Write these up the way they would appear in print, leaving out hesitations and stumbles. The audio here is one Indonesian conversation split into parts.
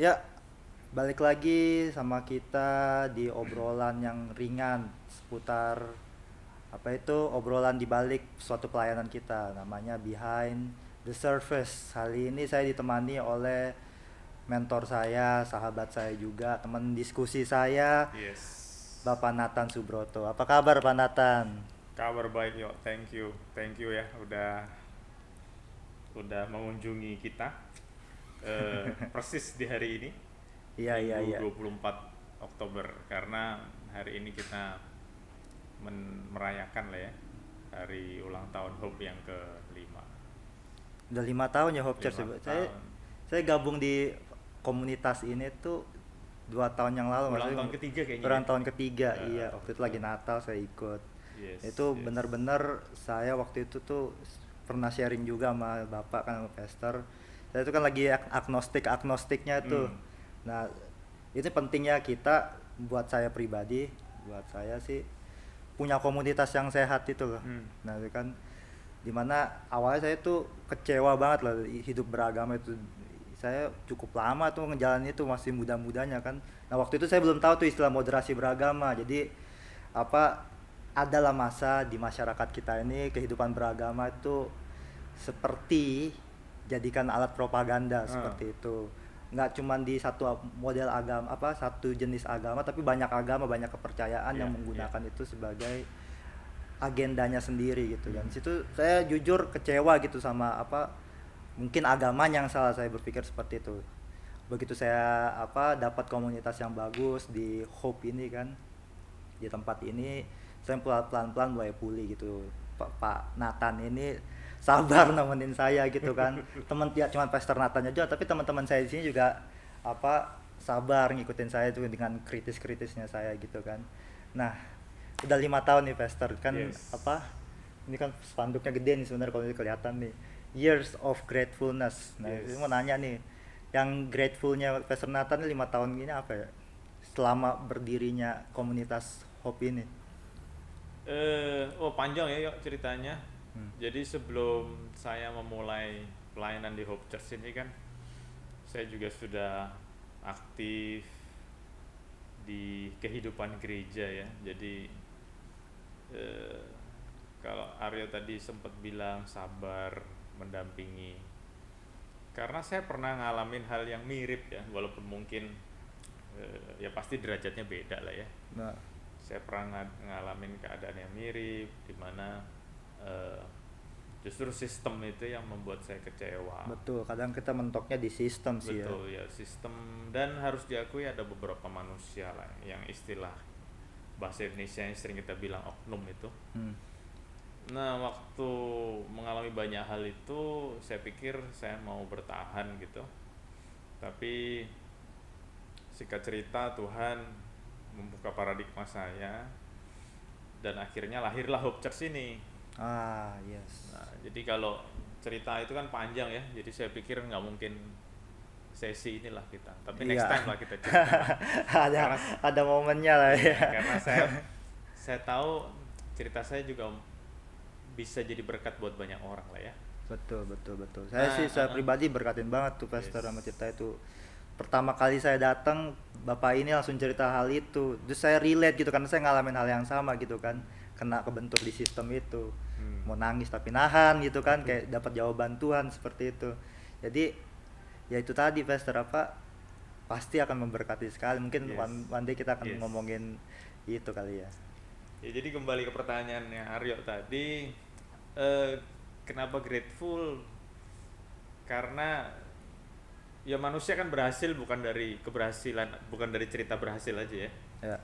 Ya, balik lagi sama kita di obrolan yang ringan seputar apa itu obrolan di balik suatu pelayanan kita namanya Behind the Surface. Kali ini saya ditemani oleh mentor saya, sahabat saya juga, teman diskusi saya, Yes. Bapak Nathan Subroto. Apa kabar Pak Nathan? Kabar baik yo. Thank you ya udah mengunjungi kita persis di hari ini Iya, iya, Minggu iya. 24 Oktober karena hari ini kita merayakan lah ya hari ulang tahun Hope yang ke-5. Udah 5 tahun ya Hope Church. 5 Saya tahun. saya gabung di komunitas ini tuh 2 tahun yang lalu, Ulang maksudnya tahun ketiga kayaknya ya. orang tahun ketiga. Iya, waktu itu lagi Betul. Natal saya ikut. Yes, Itu yes. benar-benar saya waktu itu tuh pernah sharing juga sama bapak kan, sama pastor. Saya itu kan lagi agnostiknya tuh. Hmm. Nah, itu pentingnya kita, buat saya pribadi, buat saya sih punya komunitas yang sehat itu loh. Hmm. Nah, itu kan dimana awalnya saya tuh kecewa banget lah hidup beragama itu. Saya cukup lama tuh ngejalanin itu, masih muda-mudanya kan. Nah, waktu itu saya belum tahu tuh istilah moderasi beragama. Jadi apa, adalah masa di masyarakat kita ini kehidupan beragama itu seperti jadikan alat propaganda Ah, seperti itu. Nggak cuman di satu model agama, apa, satu jenis agama, tapi banyak agama, banyak kepercayaan yang ya, ya. menggunakan itu sebagai agendanya sendiri gitu. Dan Hmm. situ saya jujur kecewa gitu sama apa, mungkin agamanya yang salah, saya berpikir seperti itu. Begitu saya apa dapat komunitas yang bagus di Hope ini kan, di tempat ini, saya pelan-pelan mulai pulih gitu. Pak Nathan ini sabar nemenin saya gitu kan. Teman, ya cuma Pastor Nathan aja, tapi teman-teman saya di sini juga apa, sabar ngikutin saya tuh dengan kritis-kritisnya saya gitu kan. Nah, udah 5 tahun nih Pastor kan, Yes. apa, ini kan spanduknya gede nih sebenarnya kalau ini kelihatan nih, Years of Gratefulness. Nah, ini mau Yes. nanya nih, yang gratefulnya Pastor Nathan ini 5 tahun ini apa ya, selama berdirinya komunitas Hope ini? Oh panjang ya yuk ceritanya. Hmm. Jadi sebelum saya memulai pelayanan di Hope Church ini kan, saya juga sudah aktif di kehidupan gereja ya. Jadi eh, kalau Aryo tadi sempat bilang sabar mendampingi, karena saya pernah ngalamin hal yang mirip ya, walaupun mungkin ya pasti derajatnya beda lah ya. Nah, Saya pernah ngalamin keadaan yang mirip di mana eh, justru sistem itu yang membuat saya kecewa. betul, kadang kita mentoknya di sistem sih ya. Betul ya, sistem, dan harus diakui ada beberapa manusia lah yang istilah bahasa Indonesia yang sering kita bilang oknum itu. Hmm. Nah, waktu mengalami banyak hal itu saya pikir saya mau bertahan gitu. Tapi singkat cerita Tuhan membuka paradigma saya dan akhirnya lahirlah Hope Church ini. Ah, yes. Nah, jadi kalau cerita itu kan panjang ya, jadi saya pikir nggak mungkin sesi inilah kita, tapi next Iya. time lah kita cerita lah. ada Karena ada momennya lah ya. iya, karena saya tahu cerita saya juga bisa jadi berkat buat banyak orang lah ya. Betul, betul, betul. Saya sih, Nah, saya pribadi berkatin banget tuh Pastor sama yes, cerita itu. Pertama kali saya datang, Bapak ini langsung cerita hal itu. Terus saya relate gitu, karena saya ngalamin hal yang sama gitu kan. Kena kebentuk di sistem itu. hmm, Mau nangis tapi nahan gitu kan, kayak dapat jawaban Tuhan seperti itu. Jadi ya itu tadi Pastor, apa, pasti akan memberkati sekali. Mungkin yes, one day kita akan yes. ngomongin itu kali ya. Ya, jadi kembali ke pertanyaannya Aryo tadi, eh, kenapa grateful? Karena ya manusia kan berhasil bukan dari keberhasilan, bukan dari cerita berhasil aja ya, Ya,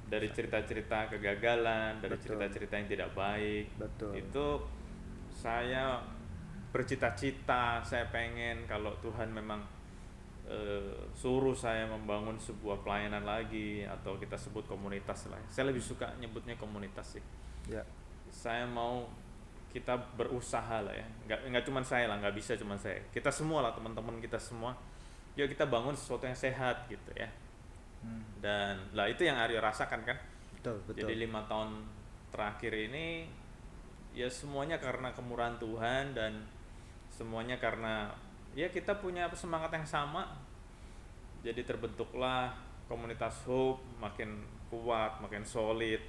dari cerita-cerita kegagalan, dari betul, cerita-cerita yang tidak baik. betul. Itu saya bercita-cita, saya pengen kalau Tuhan memang suruh saya membangun sebuah pelayanan lagi, atau kita sebut komunitas lah. Saya lebih suka nyebutnya komunitas sih. Ya, Saya mau kita berusaha lah ya, nggak cuma saya lah, nggak bisa cuma saya, kita semua lah, teman-teman kita semua, yuk kita bangun sesuatu yang sehat gitu ya. hmm, Dan lah itu yang Aryo rasakan kan. betul, betul. Jadi 5 tahun terakhir ini ya semuanya karena kemurahan Tuhan, dan semuanya karena ya kita punya semangat yang sama, Jadi terbentuklah komunitas Hope makin kuat, makin solid.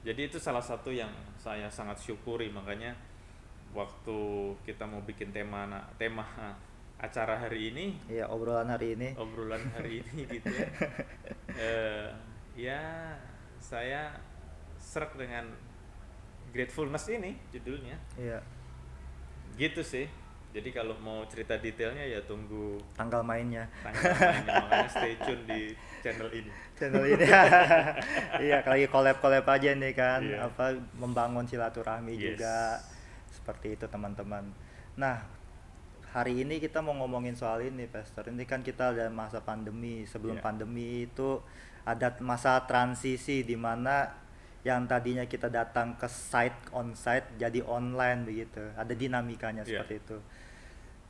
Jadi itu salah satu yang saya sangat syukuri, makanya waktu kita mau bikin tema acara hari ini, Iya, obrolan hari ini. obrolan hari ini gitu ya. eh, ya saya serak dengan gratefulness ini judulnya. Iya, Gitu sih. Jadi kalau mau cerita detailnya ya tunggu tanggal mainnya. tanggal mainnya, makanya stay tune di channel ini. Channel ini. Iya, lagi collab-collab aja nih kan, Iya. apa membangun silaturahmi Yes. juga. Seperti itu teman-teman. Nah, hari ini kita mau ngomongin soal ini, Pastor. Ini kan kita ada masa pandemi. Sebelum Iya. pandemi itu ada masa transisi di mana yang tadinya kita datang ke on site jadi online begitu. Ada dinamikanya Iya. seperti itu.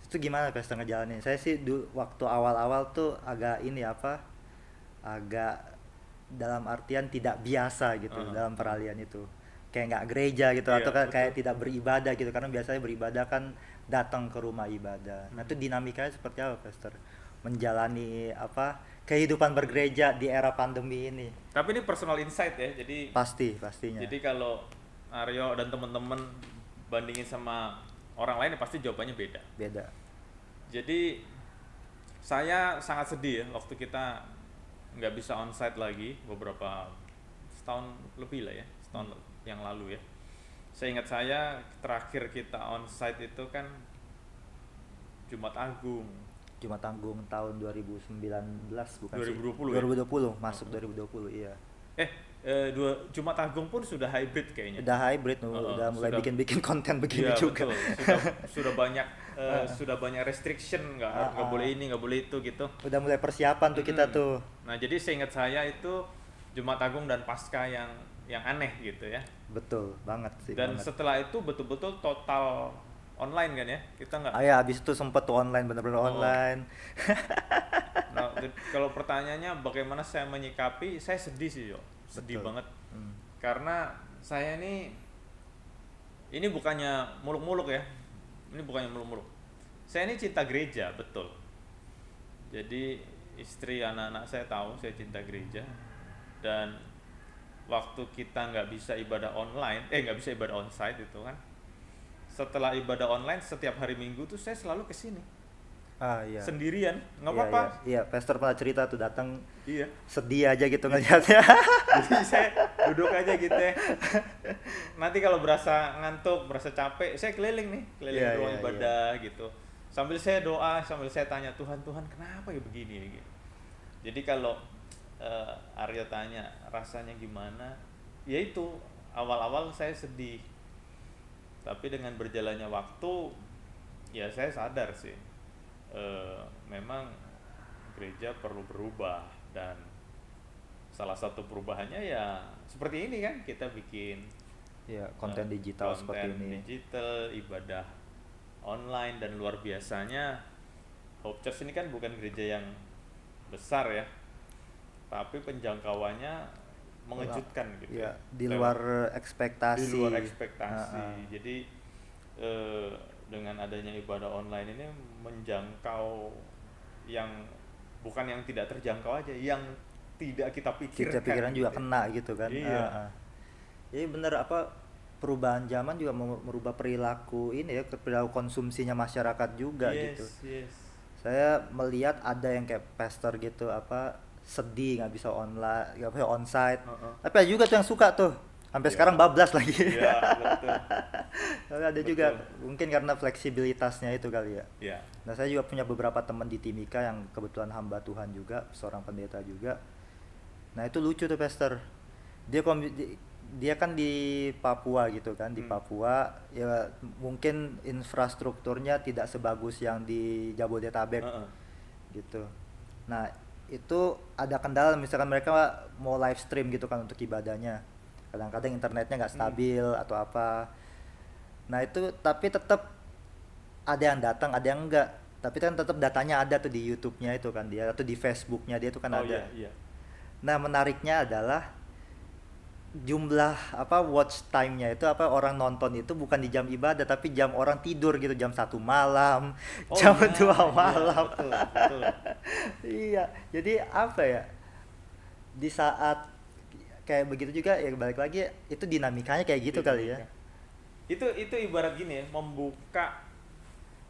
Itu gimana Pastor ngejalanin? Saya sih waktu awal-awal tuh agak ini apa? Agak dalam artian tidak biasa gitu dalam peralihan itu. Kayak nggak gereja gitu, Iya, atau kayak betul. tidak beribadah gitu, karena biasanya beribadah kan datang ke rumah ibadah. Nah, itu dinamikanya seperti apa, Pastor? Menjalani apa kehidupan bergereja di era pandemi ini? Tapi ini personal insight ya. Jadi Pastinya. kalau Aryo dan teman-teman bandingin sama orang lain ya pasti jawabannya beda. Beda. Jadi saya sangat sedih ya waktu kita nggak bisa onsite lagi beberapa setahun lebih lah ya, setahun yang lalu ya. Seingat saya terakhir kita onsite itu kan Jumat Agung Jumat Agung tahun 2019 bukan 2020 sih? ya? 2020, masuk 2020, iya. Jumat Agung pun sudah hybrid kayaknya. Udah hybrid, udah mulai sudah- bikin konten begini Iya, juga. betul. Sudah banyak restriction, nggak boleh ini, nggak boleh itu gitu. Udah mulai persiapan tuh kita tuh. Nah, jadi seingat saya itu Jumat Agung dan Paskah yang aneh gitu ya. Betul banget sih. Dan banget. setelah itu betul-betul total online kan ya. Kita nggak. Ah ya, abis itu sempet tuh online, bener-bener online. Nah, kalau pertanyaannya bagaimana saya menyikapi, saya sedih sih, yo. Sedih Betul. banget. Karena saya ini bukannya muluk-muluk ya. Ini bukannya muluk-muluk. Saya ini cinta gereja, betul. Jadi istri, anak-anak saya tahu saya cinta gereja. Dan waktu kita nggak bisa ibadah online, nggak bisa ibadah onsite itu kan. Setelah ibadah online setiap hari Minggu tuh saya selalu kesini Ah iya. sendirian, nggak Iya, apa-apa. Iya, Pastor pernah cerita tuh datang Iya. sedih aja gitu ngeliatnya. Jadi saya duduk aja gitu ya. Nanti kalau berasa ngantuk, berasa capek, saya keliling Iya, ruang iya, ibadah gitu. Sambil saya doa, sambil saya tanya Tuhan kenapa ya begini ya gitu. Jadi kalau Aryo tanya rasanya gimana, ya itu awal-awal saya sedih. Tapi dengan berjalannya waktu, ya saya sadar sih, memang gereja perlu berubah, dan salah satu perubahannya ya seperti ini kan, kita bikin Iya, konten digital seperti konten ini. digital, ibadah online, dan luar biasanya Hope Church ini kan bukan gereja yang besar ya, tapi penjangkauannya mengejutkan gitu Iya, ya. di luar ekspektasi. Di luar ekspektasi. Ah, ah. Jadi dengan adanya ibadah online ini menjangkau yang bukan yang tidak terjangkau aja, yang tidak kita pikirkan. Kita pikiran juga gitu ya. kena gitu kan. Iya. Jadi bener apa, perubahan zaman juga merubah perilaku ini ya, perilaku konsumsinya masyarakat juga gitu. Yes. Saya melihat ada yang kayak pastor gitu apa, sedih nggak bisa online, nggak bisa onsite. Tapi ada juga tuh yang suka tuh, sampai Iya. sekarang bablas lagi. Iya, betul. Tapi ada juga mungkin karena fleksibilitasnya itu kali ya. Iya. Nah, saya juga punya beberapa teman di Timika yang kebetulan hamba Tuhan juga, seorang pendeta juga. Nah, itu lucu tuh pastor. Dia kan di Papua gitu kan, di Papua ya mungkin infrastrukturnya tidak sebagus yang di Jabodetabek gitu. Nah, itu ada kendala, misalkan mereka mau live stream gitu kan untuk ibadahnya. Kadang-kadang internetnya nggak stabil atau apa. Nah, itu tapi tetap ada yang datang, ada yang enggak. Tapi kan tetap datanya ada tuh di YouTube-nya itu kan dia, atau di Facebook-nya dia tuh kan ada. Iya. Nah, menariknya adalah jumlah apa watch time-nya itu apa orang nonton itu bukan di jam ibadah tapi jam orang tidur gitu, jam 1 malam, Oh jam iya, 2 iya, malam. betul, betul. Iya, jadi apa ya? Di saat kayak begitu juga ya balik lagi itu dinamikanya kayak gitu kali ya. Dinamika. Itu ibarat gini ya, membuka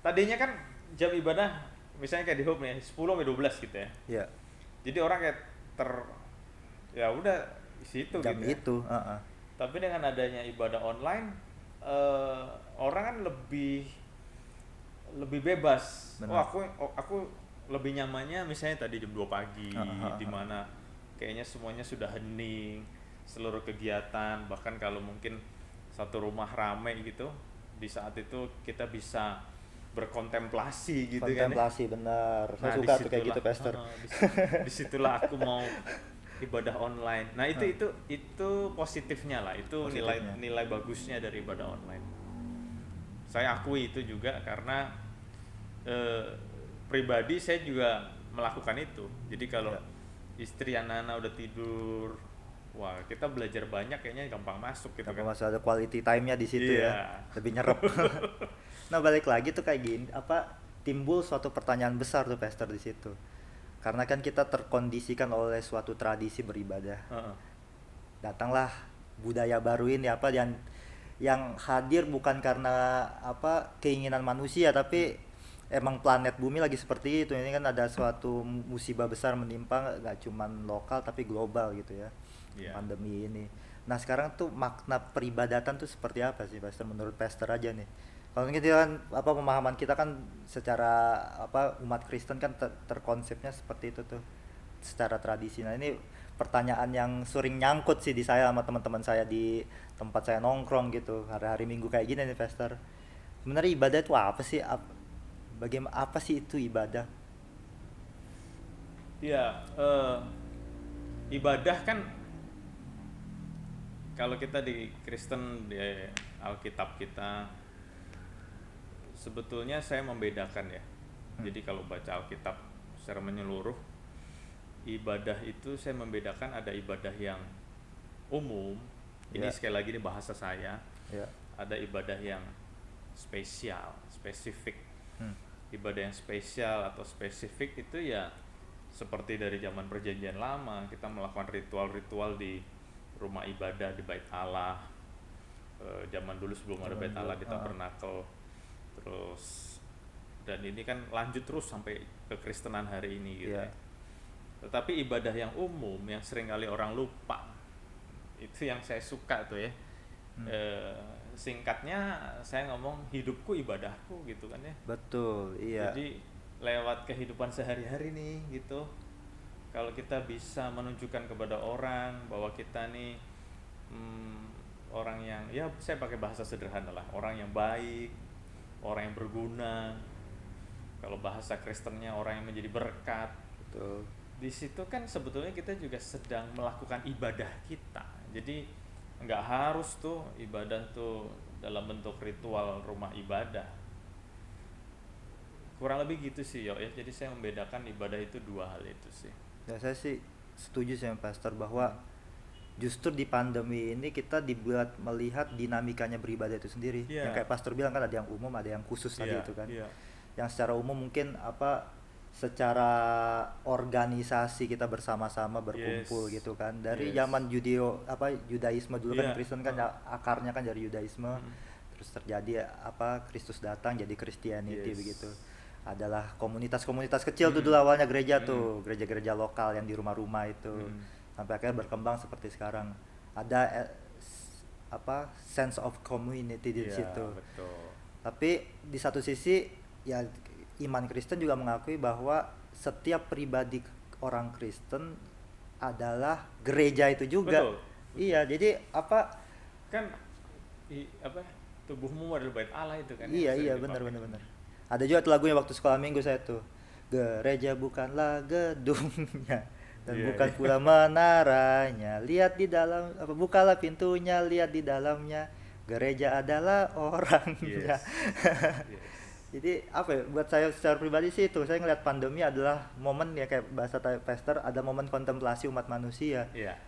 tadinya kan jam ibadah misalnya kayak di Hope nih 10 sampai 12 gitu ya. Ya, Jadi orang kayak ya udah di situ jam gitu ya. itu, heeh. Tapi dengan adanya ibadah online orang kan lebih lebih bebas. Benar. Aku lebih nyamannya misalnya tadi jam 2 pagi Heeh, heeh, di heeh. mana kayaknya semuanya sudah hening, seluruh kegiatan, bahkan kalau mungkin satu rumah rame gitu, di saat itu kita bisa berkontemplasi gitu kan ya. Kontemplasi benar. Saya Nah, suka tuh kayak gitu, Pastor. disitulah aku mau ibadah online. Nah, itu Heeh. itu positifnya lah. Itu nilai Positifnya. nilai bagusnya dari ibadah online. Saya akui itu juga karena eh, pribadi saya juga melakukan itu. Jadi kalau Ya. istri anak-anak udah tidur, wah, kita belajar banyak kayaknya gampang masuk gitu Tanpa kan. masih ada quality time-nya di situ ya. Iya. Lebih nyerap. Nah, balik lagi tuh kayak gini, apa timbul suatu pertanyaan besar tuh Pastor di situ. Karena kan kita terkondisikan oleh suatu tradisi beribadah. Heeh. Datanglah budaya baru ini apa yang hadir bukan karena apa keinginan manusia tapi emang planet bumi lagi seperti itu. Ini kan ada suatu musibah besar menimpa nggak cuman lokal tapi global gitu ya. Iya. Pandemi ini. Nah, sekarang tuh makna peribadatan tuh seperti apa sih Pastor menurut Pastor aja nih? Kalau kita kan apa pemahaman kita kan secara apa umat Kristen kan terkonsepnya seperti itu tuh secara tradisi. Nah, ini pertanyaan yang sering nyangkut sih di saya sama teman-teman saya di tempat saya nongkrong gitu hari-hari Minggu kayak gini nih Pastor. Sebenarnya ibadah itu apa sih? Bagaimana apa sih itu ibadah? Iya, ibadah kan kalau kita di Kristen di Alkitab kita sebetulnya saya membedakan ya. Hmm. Jadi kalau baca Alkitab secara menyeluruh, ibadah itu saya membedakan ada ibadah yang umum. Ini Ya, sekali lagi ini bahasa saya. ya. Ada ibadah yang spesial, spesifik. Hmm. Ibadah yang spesial atau spesifik itu ya seperti dari zaman perjanjian lama kita melakukan ritual-ritual di rumah ibadah di bait Allah. Zaman dulu sebelum ada Zaman bait dulu, Allah di Tabernakel. Terus dan ini kan lanjut terus sampai kekristenan hari ini gitu Ya. ya. Tetapi ibadah yang umum yang seringkali orang lupa itu yang saya suka tuh ya. Hmm. Singkatnya saya ngomong hidupku ibadahku gitu kan ya. Betul, iya. Jadi lewat kehidupan sehari-hari nih gitu. Kalau kita bisa menunjukkan kepada orang bahwa kita nih orang yang ya saya pakai bahasa sederhana lah, orang yang baik, orang yang berguna. Kalau bahasa Kristennya orang yang menjadi berkat. Betul. Di situ kan sebetulnya kita juga sedang melakukan ibadah kita. Jadi nggak harus tuh ibadah tuh dalam bentuk ritual rumah ibadah. Kurang lebih gitu sih yo ya. Jadi saya membedakan ibadah itu dua hal itu sih. Ya, saya sih setuju sama Pastor bahwa justru di pandemi ini kita dibuat melihat dinamikanya beribadah itu sendiri. Iya. Yang kayak Pastor bilang kan ada yang umum, ada yang khusus tadi Iya, itu kan. iya. Yang secara umum mungkin apa secara organisasi kita bersama-sama berkumpul Yes. gitu kan. Dari Yes. zaman Yudaisme dulu kan Iya. Kristen kan akarnya kan dari Yudaisme. Mm. Terus terjadi apa Kristus datang jadi Christianity Yes. begitu. Adalah komunitas-komunitas kecil tuh Mm. dulu awalnya gereja Mm. tuh, gereja-gereja lokal yang di rumah-rumah itu. Mm. Sampai akhirnya berkembang seperti sekarang. Ada apa sense of community di Iya, situ. betul. Tapi di satu sisi ya iman Kristen juga mengakui bahwa setiap pribadi orang Kristen adalah gereja itu juga. Betul. Iya, jadi apa? Kan apa tubuhmu adalah bait Allah itu kan yang Iya, sering iya, dipakai. benar benar benar. Ada juga tuh lagunya waktu sekolah minggu saya tuh. Gereja bukanlah gedungnya dan Iya, bukan iya. pula menaranya. Lihat di dalam apa bukalah pintunya, lihat di dalamnya. Gereja adalah orangnya. Yes. Yes. Jadi apa ya, buat saya secara pribadi sih itu saya ngeliat pandemi adalah momen ya kayak bahasa Pastor ada momen kontemplasi umat manusia. Iya.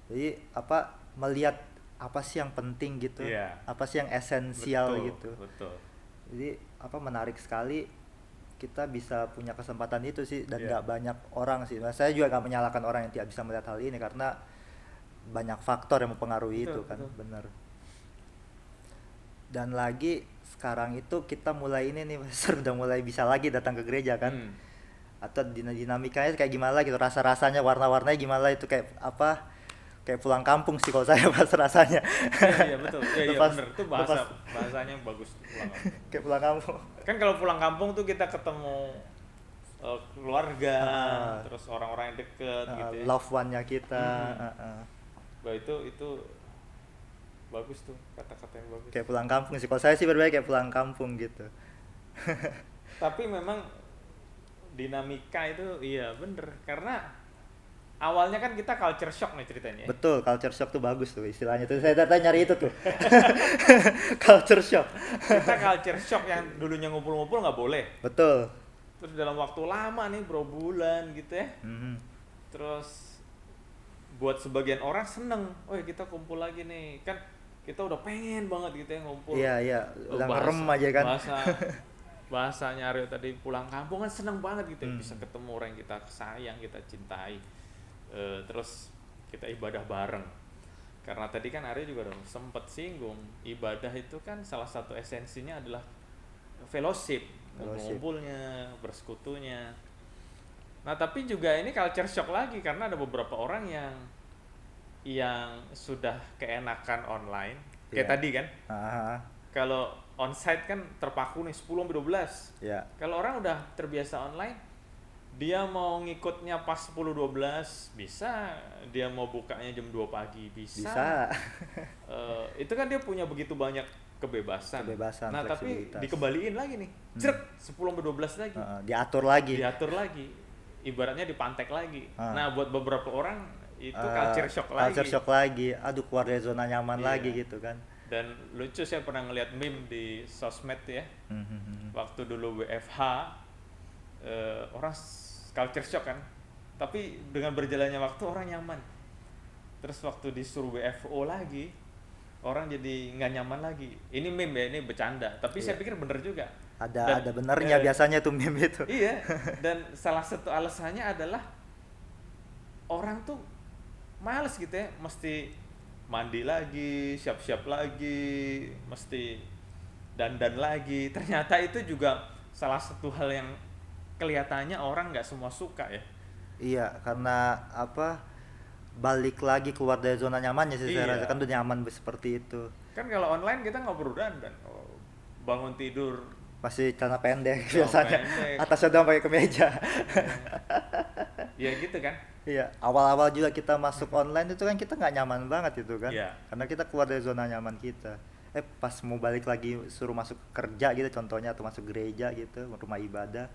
Jadi apa melihat apa sih yang penting gitu, Iya, apa sih yang esensial betul, gitu. betul. Jadi apa menarik sekali kita bisa punya kesempatan itu sih, dan Iya. nggak banyak orang sih. Nah, saya juga nggak menyalahkan orang yang tidak bisa melihat hal ini karena banyak faktor yang mempengaruhi Betul, itu kan, betul. bener. Dan lagi sekarang itu kita mulai ini nih Mas, udah mulai bisa lagi datang ke gereja kan, Hmm. atau dinamikanya kayak gimana gitu, rasa-rasanya, warna-warnanya gimana itu, kayak apa, kayak pulang kampung sih kalau saya pas rasanya. Iya, iya, betul. Iya, iya, lepas bener. Itu lepas bahasanya bagus tuh, pulang kampung. kayak pulang kampung. Kan kalau pulang kampung tuh kita ketemu keluarga, Heeh. terus orang-orang yang deket gitu ya. Love one-nya kita, Mm-mm. heeh. Bah, itu bagus tuh, kata-kata yang bagus. Kayak pulang kampung sih kalau saya sih, berbeda kayak pulang kampung gitu. Tapi memang dinamika itu iya bener, karena awalnya kan kita culture shock nih ceritanya ya. Betul, culture shock tuh bagus tuh istilahnya tuh, saya tadi nyari itu tuh. Culture shock. Kita culture shock yang dulunya ngumpul-ngumpul nggak boleh, Betul. terus dalam waktu lama nih berbulan gitu ya, Mhm. terus buat sebagian orang seneng, oh ya kita kumpul lagi nih, kan kita udah pengen banget gitu ya ngumpul. Iya, iya, udah ngerem aja kan. Bahasanya Aryo tadi pulang kampung kan seneng banget gitu ya, Hmm. bisa ketemu orang yang kita sayang, kita cintai. Terus kita ibadah bareng, karena tadi kan Aryo juga udah sempet singgung, ibadah itu kan salah satu esensinya adalah fellowship, Fellowship. ngumpul-ngumpulnya, bersekutunya. Nah tapi juga ini culture shock lagi, karena ada beberapa orang yang sudah keenakan online kayak Iya. tadi kan. Ah, Kalau onsite kan terpaku nih 10 sampai 12. ya. Kalau orang udah terbiasa online, dia mau ngikutnya pas 10-12 bisa, dia mau bukanya jam 2 pagi bisa. Bisa. Itu kan dia punya begitu banyak kebebasan. Kebebasan, Nah, tapi fleksibilitas. dikembaliin lagi nih. Cret, 10 sampai 12 lagi. Diatur lagi. Diatur lagi. Ibaratnya dipantek lagi. Ah. Nah, buat beberapa orang itu culture shock lagi. Culture shock lagi. Aduh, keluar dari zona nyaman Iya. lagi gitu kan. Dan lucu, saya pernah ngeliat meme di sosmed ya. Waktu dulu WFH, orang culture shock kan. Tapi dengan berjalannya waktu orang nyaman. Terus waktu disuruh WFO lagi, orang jadi nggak nyaman lagi. Ini meme ya, ini bercanda. Tapi saya Iya. pikir bener juga. Ada benernya biasanya tuh meme itu. Iya. Dan salah satu alasannya adalah orang tuh males gitu ya, mesti mandi lagi, siap-siap lagi, mesti dandan lagi. Ternyata itu juga salah satu hal yang kelihatannya orang nggak semua suka ya. Iya, karena apa? Balik lagi keluar dari zona nyamannya sih, saya Iya. rasa kan udah nyaman seperti itu. Kan kalau online kita nggak perlu dandan. Bangun tidur Pasti celana pendek Celana biasanya. pendek. Atasnya doang pakai kemeja. ya gitu kan. Iya, awal-awal juga kita masuk online itu kan kita nggak nyaman banget itu kan. Iya. Karena kita keluar dari zona nyaman kita. Pas mau balik lagi suruh masuk kerja gitu contohnya, atau masuk gereja gitu, rumah ibadah.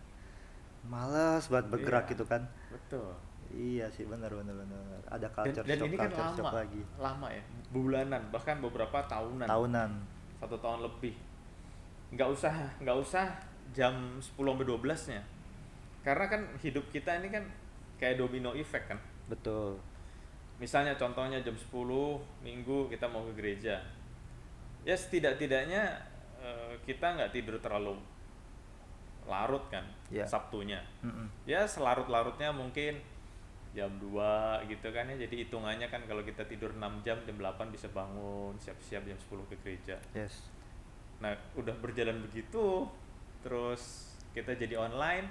Males banget bergerak Iya. gitu kan. Betul. Iya sih, benar. Ada Dan, culture dan shock, ini kan culture shock lama, lagi. lama ya, bulanan, bahkan beberapa tahunan. 1 tahun lebih. Nggak usah jam 10-12-nya. Karena kan hidup kita ini kan kayak domino effect kan. Betul. Misalnya contohnya jam 10 Minggu kita mau ke gereja. Ya setidak-tidaknya kita nggak tidur terlalu larut kan, Ya. Sabtunya. Mm-mm. Ya selarut-larutnya mungkin jam 2 gitu kan ya. Jadi hitungannya kan kalau kita tidur 6 jam, jam 8 bisa bangun, siap-siap jam 10 ke gereja. Yes. Nah, udah berjalan begitu, terus kita jadi online,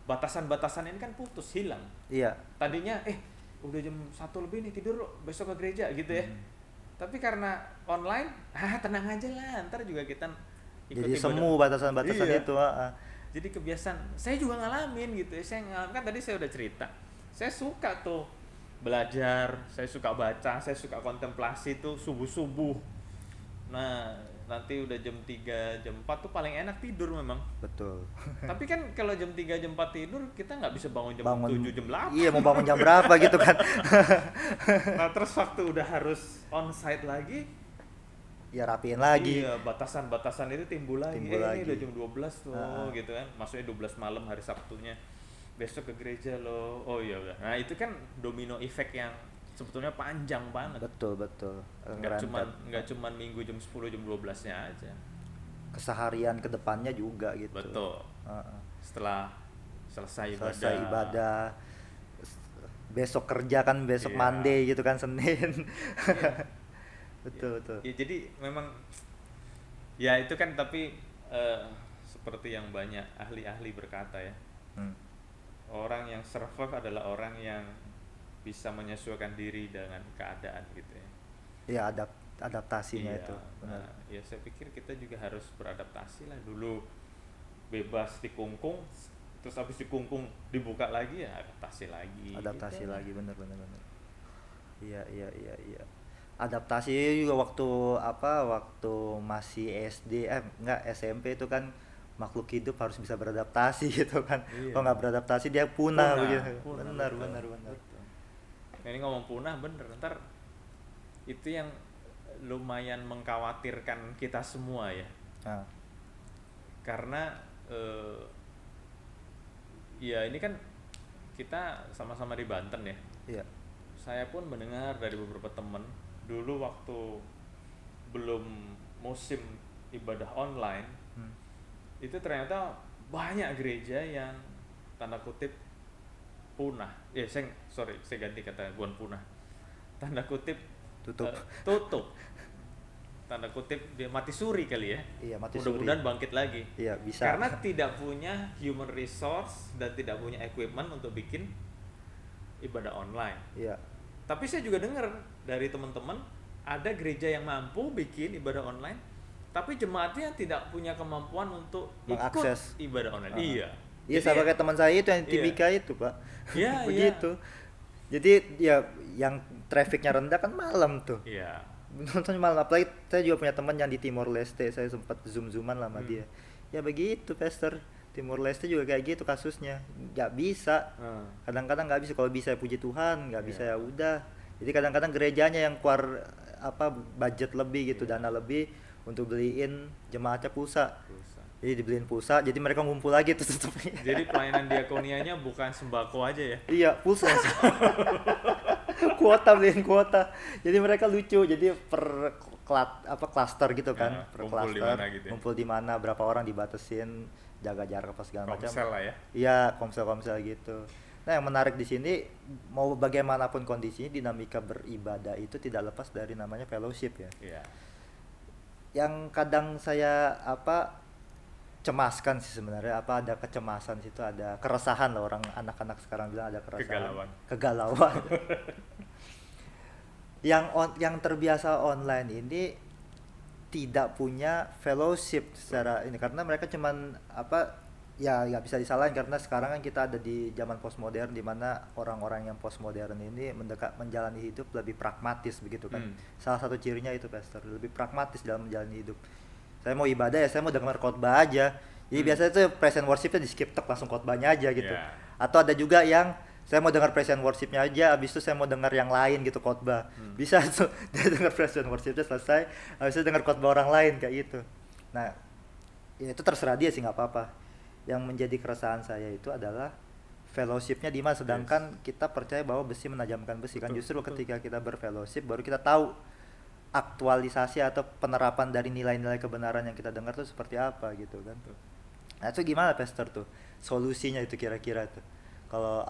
batasan-batasan ini kan putus, hilang. Iya. Tadinya, udah jam 1 lebih nih, tidur lo, besok ke gereja gitu ya. Tapi karena online, tenang aja lah, ntar juga kita ikut Jadi ibadah. semu batasan-batasan Iya. itu. Jadi kebiasaan, saya juga ngalamin gitu ya, saya ngalamin, kan tadi saya udah cerita. Saya suka tuh belajar, saya suka baca, saya suka kontemplasi tuh subuh-subuh. Nah, nanti udah jam 3, jam 4 tuh paling enak tidur memang. Betul. Tapi kan kalau jam 3, jam 4 tidur, kita nggak bisa bangun jam 7, jam 8. Iya, mau bangun jam berapa gitu kan. Nah, terus waktu udah harus onsite lagi, Ya rapiin lagi. iya, batasan-batasan itu timbul lagi. Timbul lagi. Ini udah jam 12 tuh, Nah. gitu kan. Maksudnya 12 malam hari Sabtunya. Besok ke gereja loh. Oh iya udah. Nah, itu kan domino effect yang sebetulnya panjang banget. Betul betul. Nggak Ngerentet nggak cuman minggu jam 10 jam 12-nya aja. keseharian kedepannya juga gitu. Betul. Heeh. Setelah selesai Selesai ibadah. ibadah, besok kerja kan, besok Iya. Monday gitu kan, Senin. Iya. Ya, Betul betul. ya jadi memang ya itu kan, tapi seperti yang banyak ahli-ahli berkata ya, Hmm. orang yang survive adalah orang yang bisa menyesuaikan diri dengan keadaan gitu ya. Ya adaptasinya Iya, itu benar. nah ya saya pikir kita juga harus beradaptasi lah. Dulu bebas dikungkung, terus habis dikungkung dibuka lagi, ya adaptasi lagi Adaptasi gitu lah. lagi, benar benar benar. Iya iya iya iya. Adaptasi juga waktu waktu masih SD, enggak, SMP itu kan makhluk hidup harus bisa beradaptasi gitu kan. Iya, Kalau nggak beradaptasi dia punah punah, begitu. punah, Benar betul, benar benar. betul. Nah, ini ngomong punah bener, ntar itu yang lumayan mengkhawatirkan kita semua ya, Nah, karena eh, ya ini kan kita sama-sama di Banten ya. iya. Saya pun mendengar dari beberapa teman dulu waktu belum musim ibadah online, Hmm. itu ternyata banyak gereja yang tanda kutip punah. Saya ganti kata, bukan punah. Tanda kutip Tutup. tutup. Tanda kutip dia mati suri kali ya. Iya, mati suri. Mudah-mudahan bangkit lagi. Iya, bisa. Karena tidak punya human resource dan tidak punya equipment untuk bikin ibadah online. Iya. Tapi saya juga dengar dari teman-teman ada gereja yang mampu bikin ibadah online, tapi jemaatnya tidak punya kemampuan untuk Mengakses. ikut ibadah online. Ah. Iya. Iya, Jadi sama kayak teman saya itu yang iya. Timika itu, Pak. Iya, iya. Begitu. Jadi ya yang trafficnya rendah kan malam tuh. Iya. Nonton malam, apalagi saya juga punya teman yang di Timor Leste, saya sempat zoom-zooman lah sama Hmm. dia. Ya begitu, Pastor. Timor Leste juga kayak gitu kasusnya. Nggak bisa. Hmm. Kadang-kadang nggak bisa. Kalau bisa ya puji Tuhan, nggak bisa Iya. ya udah. Jadi kadang-kadang gerejanya yang keluar budget lebih gitu, Iya. dana lebih untuk beliin jemaatnya pulsa. Rusak. Jadi dibeliin pulsa, jadi mereka ngumpul lagi tuh tutupnya. Jadi pelayanan diakonianya bukan sembako aja ya. Iya, pulsa. Kuota, beliin kuota. Jadi mereka lucu. Jadi per klaster gitu kan, Ya, per kumpul di klaster. mana gitu ya. Ngumpul di mana, berapa orang dibatasin, jaga jarak apa segala macam. Komsel lah ya. Iya, komsel-komsel gitu. Nah, yang menarik di sini, mau bagaimanapun kondisinya, dinamika beribadah itu tidak lepas dari namanya fellowship ya. Iya. Yang kadang saya cemaskan sih sebenarnya, ada kecemasan situ, ada keresahan lah, orang anak-anak sekarang bilang ada keresahan, kegalauan. Yang terbiasa online ini tidak punya fellowship secara ini, karena mereka cuman ya nggak bisa disalahin, karena sekarang kan kita ada di zaman postmodern, di mana orang-orang yang postmodern ini menjalani hidup lebih pragmatis begitu kan. Salah satu cirinya itu, Pastor, lebih pragmatis dalam menjalani hidup. Saya mau ibadah ya, saya mau dengar khotbah aja. Jadi biasanya tuh present worshipnya di skip, tek langsung khotbahnya aja gitu. Yeah. Atau ada juga yang saya mau dengar present worshipnya aja, habis itu saya mau dengar yang lain gitu khotbah. Bisa tuh dia dengar present worshipnya selesai, habis itu dengar khotbah orang lain kayak gitu. Nah, ya itu terserah dia sih, nggak apa-apa. Yang menjadi keresahan saya itu adalah fellowshipnya di mana, sedangkan kita percaya bahwa besi menajamkan besi kan. Justru ketika kita berfellowship baru kita tahu aktualisasi atau penerapan dari nilai-nilai kebenaran yang kita dengar tuh seperti apa gitu kan. Nah itu gimana, Pastor, tuh solusinya itu kira-kira tuh, kalau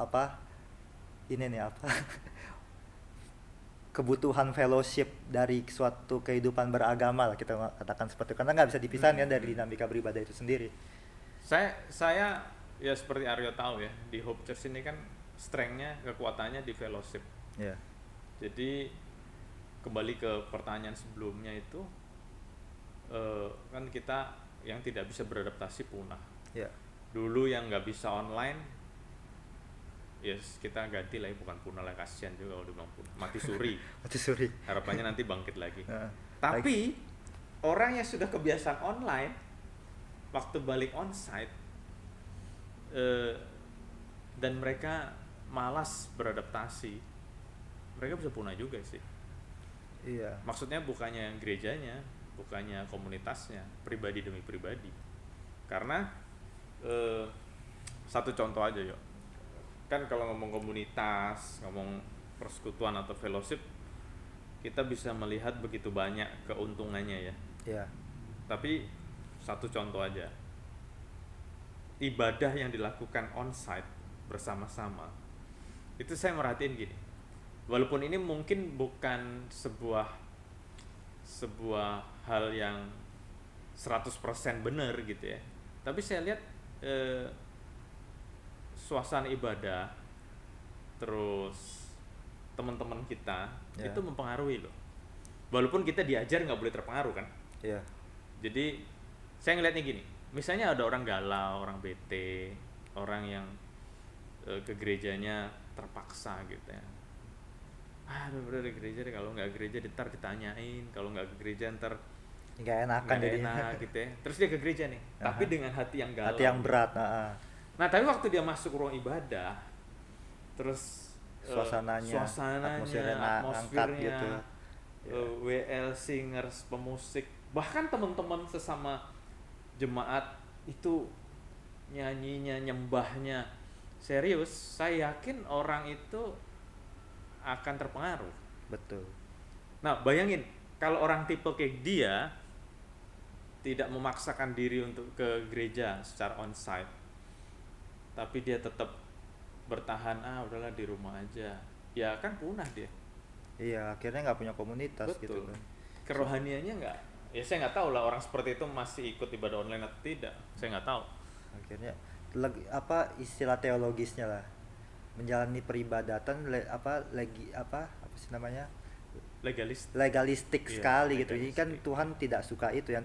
ini nih kebutuhan fellowship dari suatu kehidupan beragama lah, kita katakan seperti itu, karena nggak bisa dipisahkan kan dari dinamika beribadah itu sendiri. Saya ya seperti Aryo tahu ya, di Hope Church ini kan strength-nya, kekuatannya di fellowship. Ya. Jadi kembali ke pertanyaan sebelumnya itu, kan kita yang tidak bisa beradaptasi punah. Ya. Dulu yang nggak bisa online, kita ganti lah, bukan punah lah, kasihan juga kalau dibilang punah, mati suri. Mati suri. Harapannya nanti bangkit lagi. Baik. Tapi orang yang sudah kebiasaan online, waktu balik onsite, dan mereka malas beradaptasi, mereka bisa punah juga sih. Iya. Maksudnya bukannya gerejanya, bukannya komunitasnya, pribadi demi pribadi. Karena satu contoh aja yuk, kan kalau ngomong komunitas, ngomong persekutuan atau fellowship, kita bisa melihat begitu banyak keuntungannya ya. Iya. Tapi satu contoh aja, ibadah yang dilakukan onsite bersama-sama, itu saya merhatiin gini, walaupun ini mungkin bukan sebuah hal yang 100% benar gitu ya, tapi saya lihat suasana ibadah terus teman-teman kita Ya. itu mempengaruhi loh, walaupun kita diajar nggak boleh terpengaruh kan. Iya. Jadi saya ngeliatnya gini, misalnya ada orang galau, orang bete, orang yang ke gerejanya terpaksa gitu ya, udah di gereja deh, kalau nggak gereja ntar ditanyain, kalau nggak ke gereja ntar Nggak enakan nggak jadinya. enak gitu ya, terus dia ke gereja nih, tapi dengan hati yang galau, Hati yang berat. Nah tapi waktu dia masuk ruang ibadah, terus Suasananya, atmosfernya angkat gitu. WL singers, pemusik, bahkan teman-teman sesama jemaat itu nyanyinya, nyembahnya serius, saya yakin orang itu akan terpengaruh. Betul. Nah bayangin kalau orang tipe kayak dia tidak memaksakan diri untuk ke gereja secara onsite, tapi dia tetap bertahan, udahlah di rumah aja, ya kan punah dia. Iya, akhirnya nggak punya komunitas. Betul. Gitu kan. Kerohaniannya nggak, ya saya nggak tahu lah orang seperti itu masih ikut ibadah online atau tidak, saya nggak tahu. Akhirnya apa istilah teologisnya lah, menjalani peribadatan apa sih namanya, legalistik Iya, sekali gitu. Ini kan legalistik. Tuhan tidak suka itu, yang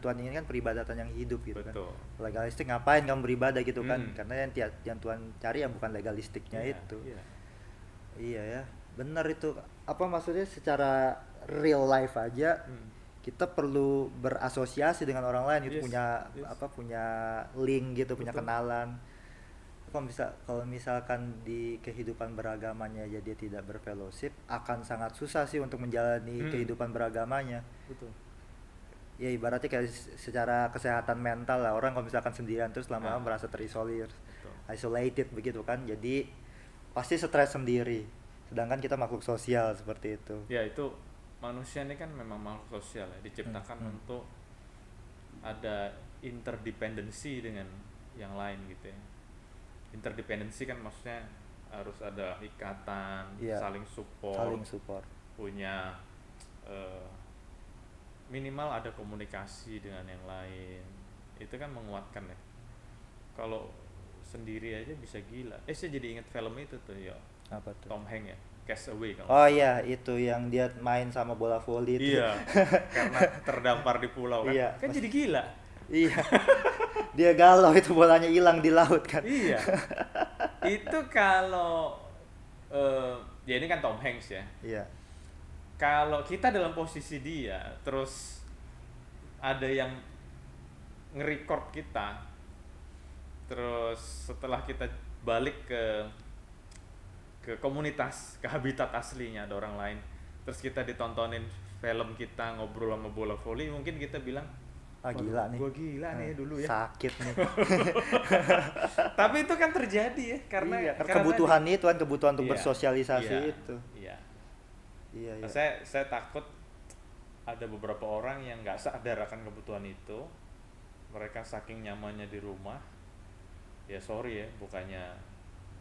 Tuhan inginkan peribadatan yang hidup gitu. Betul. Kan. Legalistik ngapain kamu beribadah gitu kan? Hmm. Karena yang Tuhan cari yang bukan legalistiknya Iya, itu. iya. Iya ya, benar itu. Apa maksudnya secara real life aja kita perlu berasosiasi dengan orang lain gitu, Yes, yes. punya link gitu, punya Betul. kenalan. Kalau misalkan di kehidupan beragamanya aja dia tidak berfellowship, akan sangat susah sih untuk menjalani kehidupan beragamanya. Betul. Ya ibaratnya kayak secara kesehatan mental lah, orang kalau misalkan sendirian terus lama-lama merasa terisolir, isolated begitu kan, jadi pasti stres sendiri. Sedangkan kita makhluk sosial seperti itu. Ya itu, manusia ini kan memang makhluk sosial ya, diciptakan untuk ada interdependensi dengan yang lain gitu ya. Interdependensi kan maksudnya harus ada ikatan, Iya, saling support, punya minimal ada komunikasi dengan yang lain, itu kan menguatkan ya. Kalau sendiri aja bisa gila. Saya jadi inget film itu tuh ya, Apa tuh? Tom Hanks ya, Castaway kalau Oh iya, itu yang dia main sama bola voli itu. iya, karena terdampar di pulau kan, Iya, kan jadi gila. Iya. Dia galau itu bolanya hilang di laut kan. Iya. Itu kalau ya ini kan Tom Hanks ya. Iya. Kalau kita dalam posisi dia, terus ada yang nge-record kita, terus setelah kita balik ke komunitas, ke habitat aslinya ada orang lain, terus kita ditontonin film kita ngobrol sama bola voli, mungkin kita bilang, Gila nih. Gua gila nih dulu ya. Sakit nih. Tapi itu kan terjadi ya, karena kebutuhan itu kan, kebutuhan untuk iya, bersosialisasi iya, itu. Iya. Iya, iya. Saya takut ada beberapa orang yang nggak sadar akan kebutuhan itu. Mereka saking nyamannya di rumah. Ya sorry ya, bukannya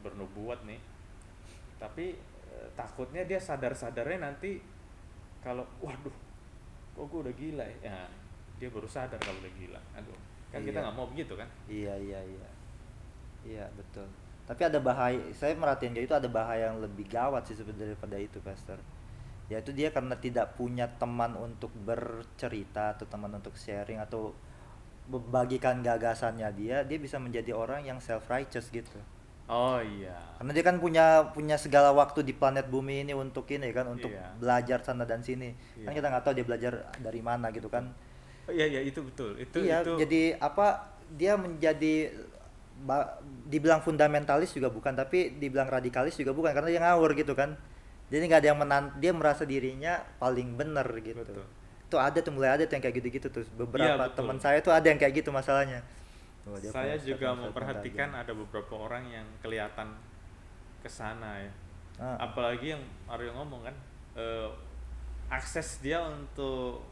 bernubuat nih. Tapi takutnya dia sadar-sadarnya nanti kalau waduh, kok gue udah gila ya. Dia baru sadar kalau udah gila. Aduh, kan kita nggak mau begitu kan? Iya. Iya, betul. Tapi ada bahaya, saya merhatiin kayak itu ada bahaya yang lebih gawat sih sebenarnya daripada itu, Pastor. Yaitu dia karena tidak punya teman untuk bercerita atau teman untuk sharing atau membagikan gagasannya, dia bisa menjadi orang yang self righteous gitu. Oh iya. Karena dia kan punya segala waktu di planet bumi ini untuk ini kan, untuk belajar sana dan sini. Kan kita nggak tahu dia belajar dari mana gitu kan. Iya itu betul. Itu jadi apa, dia menjadi dibilang fundamentalis juga bukan, tapi dibilang radikalis juga bukan, karena dia ngawur gitu kan. Jadi nggak ada yang dia merasa dirinya paling benar gitu. Betul. Tuh ada tuh, mulai ada tuh yang kayak gitu-gitu tuh. Beberapa teman saya tuh ada yang kayak gitu masalahnya. Saya juga memperhatikan ada beberapa orang yang kelihatan kesana ya. Apalagi yang Aryo ngomong kan, eh, akses dia untuk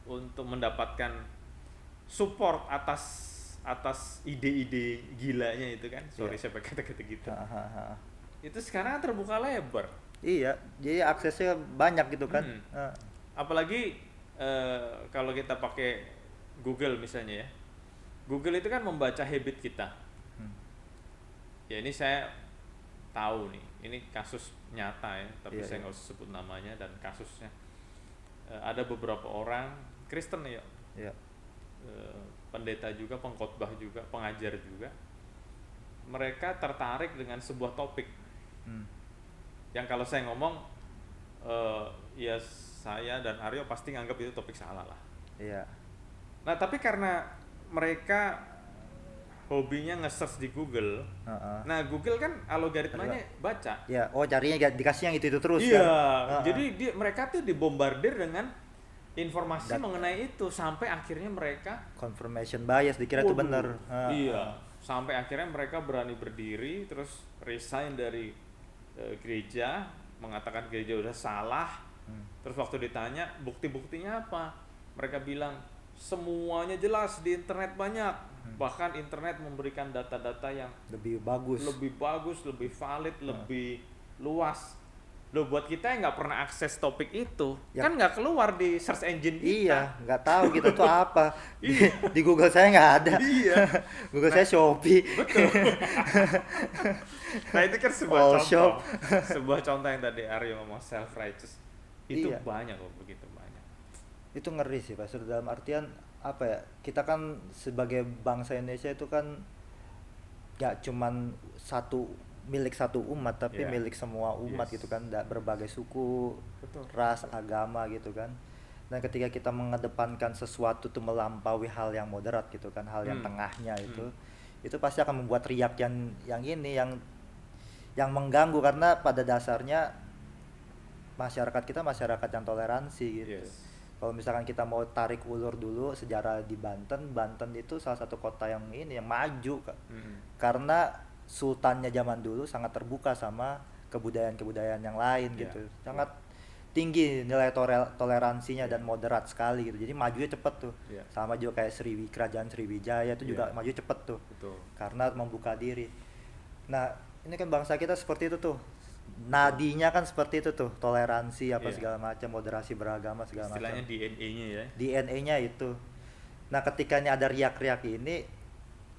untuk mendapatkan support atas atas ide-ide gilanya itu kan, sorry Iya. saya pakai kata-kata gitu, Hahaha. itu sekarang terbuka lebar. Iya, jadi aksesnya banyak gitu kan. Hmm. Apalagi kalau kita pakai Google misalnya ya, Google itu kan membaca habit kita. Hmm. Ya ini saya tahu nih, ini kasus nyata ya, tapi Iya, saya iya. nggak usah sebut namanya dan kasusnya. Ada beberapa orang Kristen ya, Iya. pendeta juga, pengkhotbah juga, pengajar juga, mereka tertarik dengan sebuah topik Hmm. yang kalau saya ngomong, ya saya dan Aryo pasti nganggap itu topik salah lah. Iya. Nah tapi karena mereka hobinya nge-search di Google, Heeh. nah Google kan algoritmanya baca. Ya, oh carinya dikasih yang itu terus Iya, kan. Heeh. jadi mereka tuh dibombardir dengan informasi Dat- mengenai itu sampai akhirnya mereka, Confirmation bias dikira itu waduh, bener. iya, sampai akhirnya mereka berani berdiri terus resign dari gereja, mengatakan gereja udah salah. Terus waktu ditanya bukti-buktinya apa, mereka bilang semuanya jelas di internet banyak, bahkan internet memberikan data-data yang Lebih bagus. lebih bagus, lebih valid, lebih luas. Loh buat kita yang nggak pernah akses topik itu, Ya. kan nggak keluar di search engine kita. Iya, nggak tahu gitu tuh apa. Di, Iya. di Google saya nggak ada. Iya. Google saya Shopee. Betul. Nah itu kan sebuah All contoh, shop. sebuah contoh yang tadi Aryo ngomong self righteous. Itu Iya. banyak kok, begitu banyak. Itu ngeri sih Pastor, dalam artian apa ya, kita kan sebagai bangsa Indonesia itu kan gak cuman milik satu umat, tapi Iya. milik semua umat Yes. gitu kan, berbagai suku, Betul. ras, agama gitu kan. Dan ketika kita mengedepankan sesuatu tuh melampaui hal yang moderat gitu kan, hal yang tengahnya itu pasti akan membuat riak yang ini yang mengganggu, karena pada dasarnya masyarakat kita masyarakat yang toleransi gitu. Yes. Kalau misalkan kita mau tarik ulur dulu sejarah di Banten, Banten itu salah satu kota yang maju, Kak. Karena sultannya zaman dulu sangat terbuka sama kebudayaan-kebudayaan yang lain Iya, gitu. Sangat tinggi nilai toleransinya dan moderat sekali gitu. Jadi majunya cepet tuh. Iya. Sama juga kayak Kerajaan Sriwijaya itu juga Iya. maju cepet tuh. Betul. Karena membuka diri. Nah, ini kan bangsa kita seperti itu tuh. Nadinya kan seperti itu tuh, toleransi apa Iya. segala macam, moderasi beragama segala macam. Istilahnya DNA-nya ya. DNA-nya itu. Nah, ketika ini ada riak-riak ini,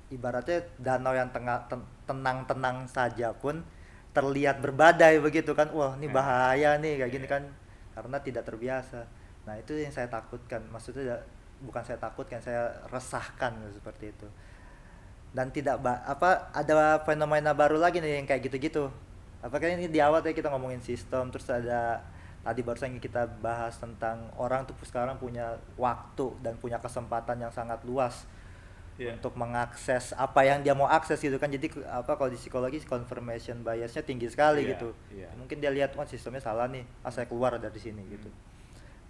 ibaratnya danau yang tenang-tenang saja pun terlihat berbadai begitu kan. Wah, ini bahaya nih kayak gini kan, karena tidak terbiasa. Nah, itu yang saya takutkan. Maksudnya bukan saya takutkan, saya resahkan seperti itu. Dan ada fenomena baru lagi nih yang kayak gitu-gitu. Apakah ini di awal tadi kita ngomongin sistem, terus ada tadi barusan kita bahas tentang orang tuh sekarang punya waktu dan punya kesempatan yang sangat luas untuk mengakses apa yang dia mau akses gitu kan. Jadi kalau di psikologi confirmation biasnya tinggi sekali Iya, gitu. iya. Mungkin dia lihat, wah sistemnya salah nih, saya keluar dari sini gitu.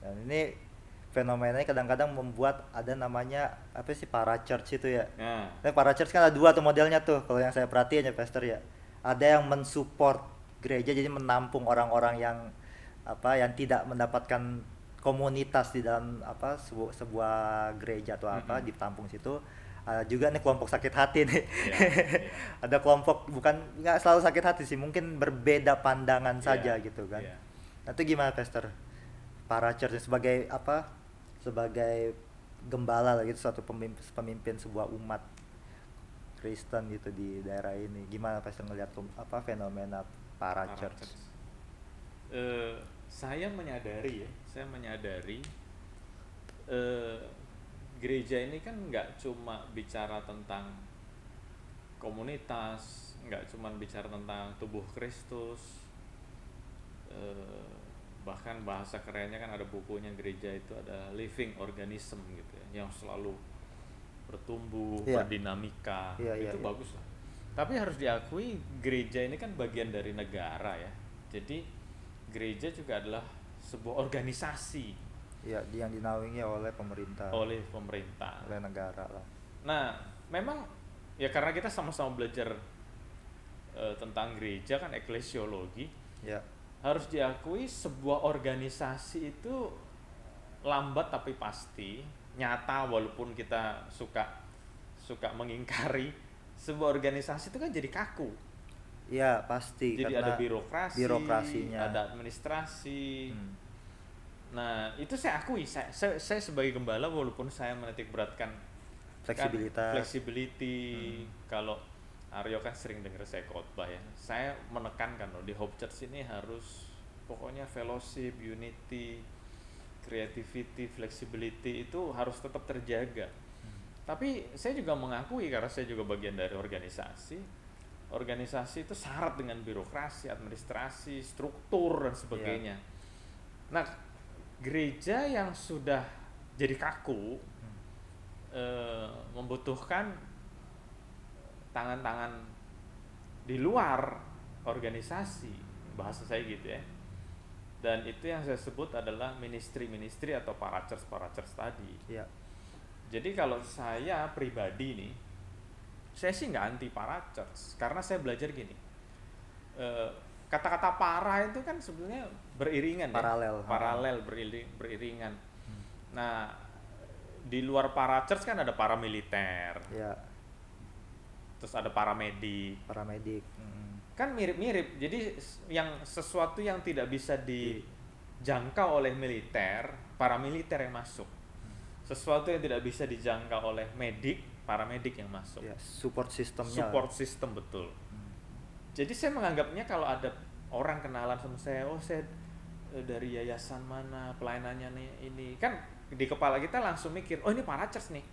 Dan ini fenomenanya kadang-kadang membuat ada namanya apa sih, parachurch itu ya. Nah, Parachurch kan ada dua tuh modelnya tuh kalau yang saya perhatiin ya Pastor ya. Ada yang mensupport gereja, jadi menampung orang-orang yang yang tidak mendapatkan komunitas di dalam sebuah gereja atau ditampung situ. Juga nih kelompok sakit hati nih. iya, iya. Ada kelompok nggak selalu sakit hati sih, mungkin berbeda pandangan saja Iya, gitu kan. iya. Nah, itu gimana Pastor? Parachurch sebagai sebagai gembala lah gitu, suatu pemimpin sebuah umat Kristen gitu di daerah ini. Gimana Pastor ngelihat fenomena parachurch? Saya menyadari gereja ini kan nggak cuma bicara tentang komunitas, nggak cuma bicara tentang tubuh Kristus, bahkan bahasa kerennya kan ada bukunya, gereja itu ada living organism gitu ya, yang selalu bertumbuh, Iya. berdinamika. Iya, Itu iya. bagus lah. Tapi harus diakui gereja ini kan bagian dari negara ya. Jadi gereja juga adalah sebuah organisasi Iya, yang dinaungi oleh pemerintah, oleh pemerintah. oleh negara lah. Nah, memang ya karena kita sama-sama belajar tentang gereja kan eklesiologi, Ya. harus diakui sebuah organisasi itu lambat tapi pasti nyata, walaupun kita suka suka mengingkari, sebuah organisasi itu kan jadi kaku. Iya pasti Jadi karena ada birokrasi, birokrasinya. ada administrasi. Hmm. Nah, itu saya akui, saya sebagai gembala, walaupun saya menitik beratkan Fleksibilitas. flexibility, kalau Aryo kan sering dengar saya khotbah ya, saya menekankan loh, di Hope Church ini harus pokoknya fellowship, unity, creativity, flexibility itu harus tetap terjaga. Tapi saya juga mengakui, karena saya juga bagian dari organisasi itu syarat dengan birokrasi, administrasi, struktur dan sebagainya. Nah, gereja yang sudah jadi kaku membutuhkan tangan-tangan di luar organisasi, bahasa saya gitu ya. Dan itu yang saya sebut adalah ministry atau parachurch tadi. Iya. Jadi kalau saya pribadi nih, saya sih nggak anti parachurch, karena saya belajar gini, kata-kata para itu kan sebenarnya beriringan, paralel beriringan. Nah, di luar parachurch kan ada paramiliter, Ya. terus ada paramedik. Kan mirip-mirip. Jadi yang sesuatu yang tidak bisa dijangkau oleh militer, paramiliter yang masuk. Sesuatu yang tidak bisa dijangkau oleh medik, paramedik yang masuk. Ya, support systemnya. Support system, betul. Jadi saya menganggapnya kalau ada orang kenalan sama saya, oh saya dari yayasan mana, pelayanannya nih ini, kan di kepala kita langsung mikir, oh ini parachurch nih.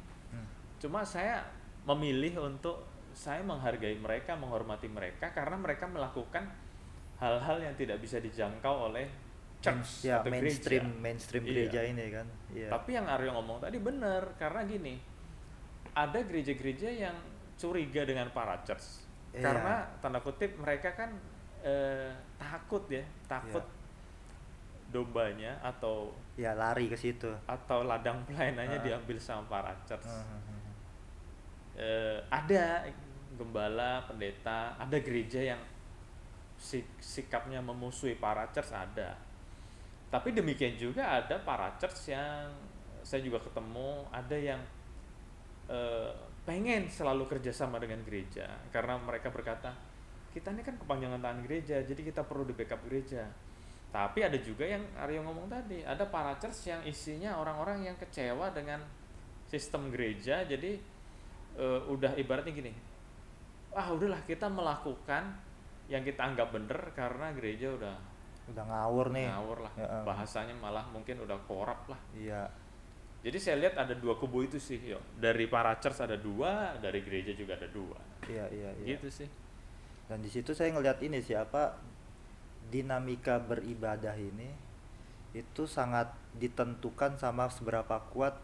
Cuma saya memilih untuk saya menghargai mereka, menghormati mereka, karena mereka melakukan hal-hal yang tidak bisa dijangkau oleh church atau mainstream gereja ini kan. Iya. Tapi yang Aryo ngomong tadi benar, karena gini, ada gereja-gereja yang curiga dengan parachurch, karena tanda kutip mereka kan takut dombanya atau lari ke situ, atau ladang pelayanannya diambil sama parachurch. Ada gembala, pendeta, ada gereja yang sikapnya memusuhi parachurch, ada. Tapi demikian juga ada parachurch yang saya juga ketemu, ada yang pengen selalu kerjasama dengan gereja, karena mereka berkata, kita ini kan kepanjangan tangan gereja, jadi kita perlu di backup gereja. Tapi ada juga yang Aryo ngomong tadi, ada parachurch yang isinya orang-orang yang kecewa dengan sistem gereja, jadi udah ibaratnya gini, udahlah kita melakukan yang kita anggap bener karena gereja udah ngawur nih. Ngawur lah. Bahasanya malah mungkin udah korup lah. Iya. Jadi saya lihat ada dua kubu itu sih, yo. Dari parachurch ada dua, dari gereja juga ada dua. Iya. Gitu sih. Dan di situ saya ngelihat ini siapa dinamika beribadah ini itu sangat ditentukan sama seberapa kuat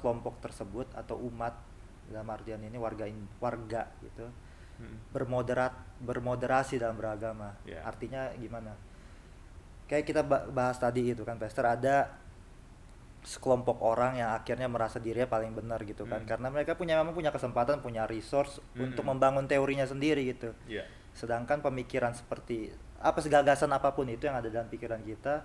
kelompok tersebut atau umat, dalam artian ini warga gitu, bermoderasi dalam beragama. Artinya gimana? Kayak kita bahas tadi itu kan, Pastor, ada sekelompok orang yang akhirnya merasa dirinya paling benar gitu kan, karena mereka memang punya kesempatan, punya resource untuk membangun teorinya sendiri gitu. Sedangkan pemikiran seperti gagasan apapun itu yang ada dalam pikiran kita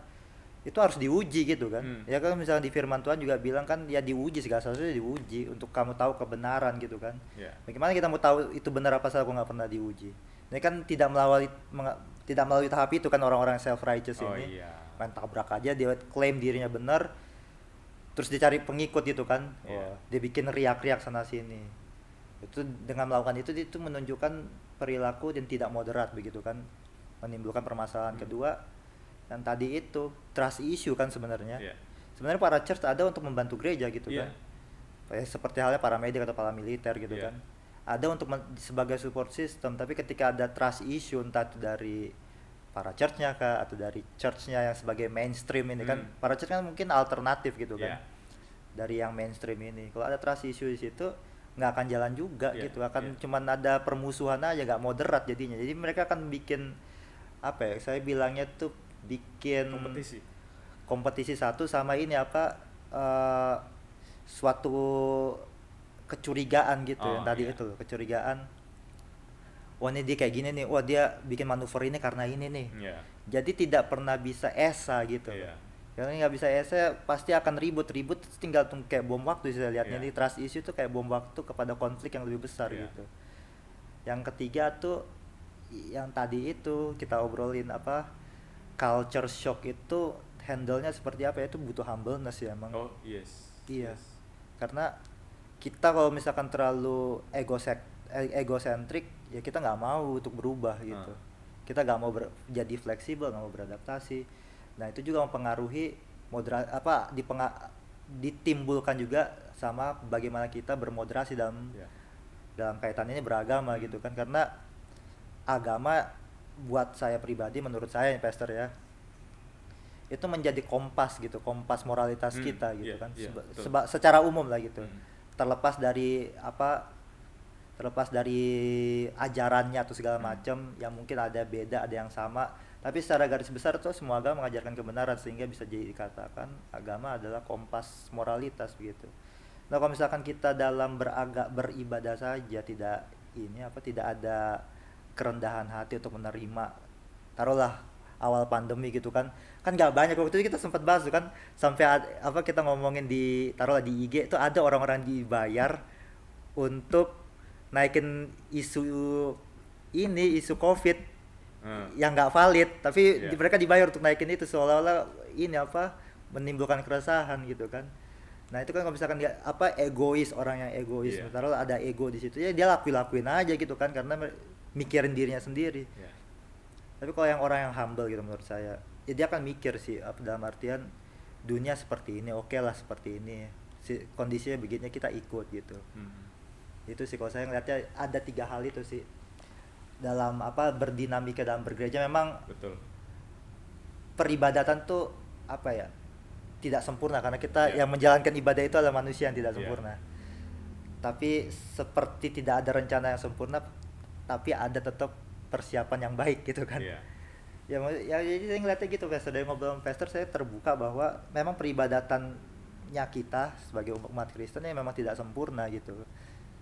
itu harus diuji gitu kan. Ya kan misalnya di firman Tuhan juga bilang kan, ya diuji, segala sesuatu diuji untuk kamu tahu kebenaran gitu kan. Bagaimana kita mau tahu itu benar apa salah kalau nggak pernah diuji? Ini kan tidak melalui tahap itu kan, orang-orang self righteous ini main tabrak aja, dia klaim dirinya benar, terus dicari pengikut gitu kan. Dia bikin riak-riak sana sini. Itu dengan melakukan itu menunjukkan perilaku dan tidak moderat begitu kan, menimbulkan permasalahan. Kedua, dan tadi itu trust issue kan sebenarnya. Sebenarnya para church ada untuk membantu gereja gitu kan. Seperti halnya para medik atau para militer gitu kan. Ada untuk sebagai support system, tapi ketika ada trust issue, entah itu dari para church-nya kah atau dari church-nya yang sebagai mainstream ini kan, para church kan mungkin alternatif gitu kan. Dari yang mainstream ini. Kalau ada trust issue di situ nggak akan jalan juga gitu, akan cuman ada permusuhan aja, nggak moderat jadinya. Jadi mereka akan bikin saya bilangnya tuh bikin kompetisi satu sama ini suatu kecurigaan gitu yang Oh, tadi iya. itu loh, kecurigaan. Wah ini dia kayak gini nih, wah dia bikin manuver ini karena ini nih. Iya. Jadi tidak pernah bisa esa gitu loh. Iya. Kalau nggak bisa esa pasti akan ribut-ribut, tinggal kayak bom waktu sih saya lihatnya. Iya. Ini trust issue tuh kayak bom waktu kepada konflik yang lebih besar Iya. gitu. Yang ketiga tuh yang tadi itu kita obrolin apa, culture shock itu handle-nya seperti apa ya, itu butuh humbleness ya emang. Oh, yes. Iya. Yes. Karena kita kalau misalkan terlalu egosentrik ya kita nggak mau untuk berubah gitu. Ah. Kita nggak mau jadi fleksibel, nggak mau beradaptasi. Nah itu juga mempengaruhi ditimbulkan juga sama bagaimana kita bermoderasi dalam Iya. dalam kaitannya ini beragama gitu kan. Karena agama buat saya pribadi, menurut saya investor ya, itu menjadi kompas gitu, kompas moralitas kita gitu Iya, kan. iya, betul. Secara umum lah gitu. Hmm. Terlepas dari ajarannya atau segala macam yang mungkin ada beda, ada yang sama, tapi secara garis besar tuh semua agama mengajarkan kebenaran, sehingga bisa jadi dikatakan agama adalah kompas moralitas begitu. Nah kalau misalkan kita dalam beribadah saja tidak tidak ada kerendahan hati untuk menerima, taruhlah awal pandemi gitu kan nggak banyak, waktu itu kita sempat bahas tuh kan, sampai kita ngomongin di taruhlah di IG itu ada orang-orang dibayar untuk naikin isu COVID yang nggak valid, tapi Iya. mereka dibayar untuk naikin itu, seolah-olah menimbulkan keresahan gitu kan. Nah itu kan kalau misalkan dia egois, orang yang egois, Iya. taruhlah ada ego di situ ya, dia lakuin aja gitu kan, karena mikirin dirinya sendiri. Iya. Tapi kalau yang orang yang humble gitu menurut saya, ya dia akan mikir sih, dalam artian dunia seperti ini, oke lah seperti ini, kondisinya begini kita ikut gitu. Itu sih kalau saya ngeliatnya ada 3 hal itu sih dalam berdinamika dalam bergereja. Memang Betul. peribadatan tuh tidak sempurna, karena kita Iya. yang menjalankan ibadah itu adalah manusia yang tidak Iya. sempurna. Tapi seperti tidak ada rencana yang sempurna, tapi ada tetap persiapan yang baik gitu kan. Iya. Ya jadi saya ngeliatnya gitu, Pastor. Dari ngobrol sama Pastor saya terbuka bahwa memang peribadatannya kita sebagai umat Kristen ya memang tidak sempurna gitu,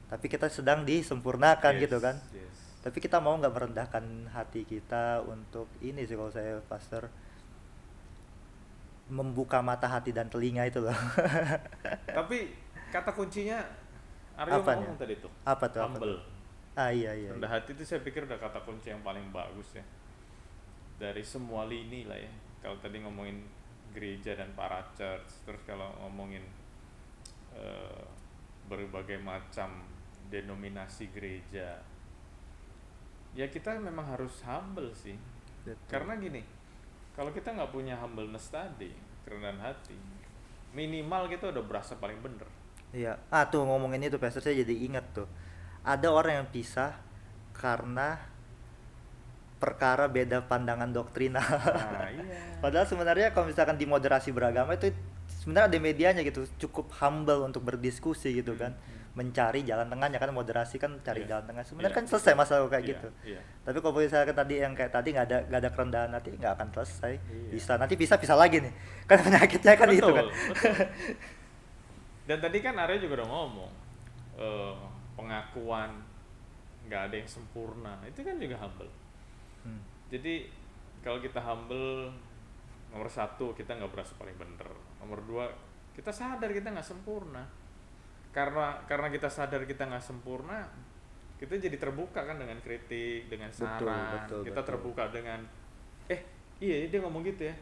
tapi kita sedang disempurnakan Yes, gitu kan. yes. Tapi kita mau nggak merendahkan hati kita untuk ini sih kalau saya, Pastor, membuka mata hati dan telinga itu loh. Tapi kata kuncinya Aryo Apanya? ngomong tadi tuh. Apa tuh? Humble. Iya. Rendah hati itu saya pikir udah kata kunci yang paling bagus ya. Dari semua lini lah ya. Kalau tadi ngomongin gereja dan para church, terus kalau ngomongin berbagai macam denominasi gereja, ya kita memang harus humble sih. Betul. Karena gini, kalau kita nggak punya humbleness tadi, kerendahan hati, minimal kita udah berasa paling bener. Iya. Tuh ngomongin itu, Pastor, saya jadi ingat tuh. Ada orang yang pisah karena perkara beda pandangan doktrinal. Nah, iya. Padahal sebenarnya kalau misalkan di moderasi beragama itu sebenarnya ada medianya gitu, cukup humble untuk berdiskusi gitu kan, mencari jalan tengahnya kan. Moderasi kan cari Iya. jalan tengah. Sebenarnya Iya. kan selesai masalah kayak Iya, gitu. iya. Tapi kalau misalkan tadi yang kayak tadi nggak ada kerendahan hati, nggak akan selesai. Iya. Bisa nanti bisa lagi nih. Kan penyakitnya kan itu kan. Betul. Dan tadi kan Arya juga udah ngomong, pengakuan nggak ada yang sempurna, itu kan juga humble. Jadi kalau kita humble, nomor 1 kita nggak berasa paling bener, nomor 2 kita sadar kita nggak sempurna. Karena kita sadar kita nggak sempurna, kita jadi terbuka kan dengan kritik, dengan saran. Kita terbuka dengan iya dia ngomong gitu ya,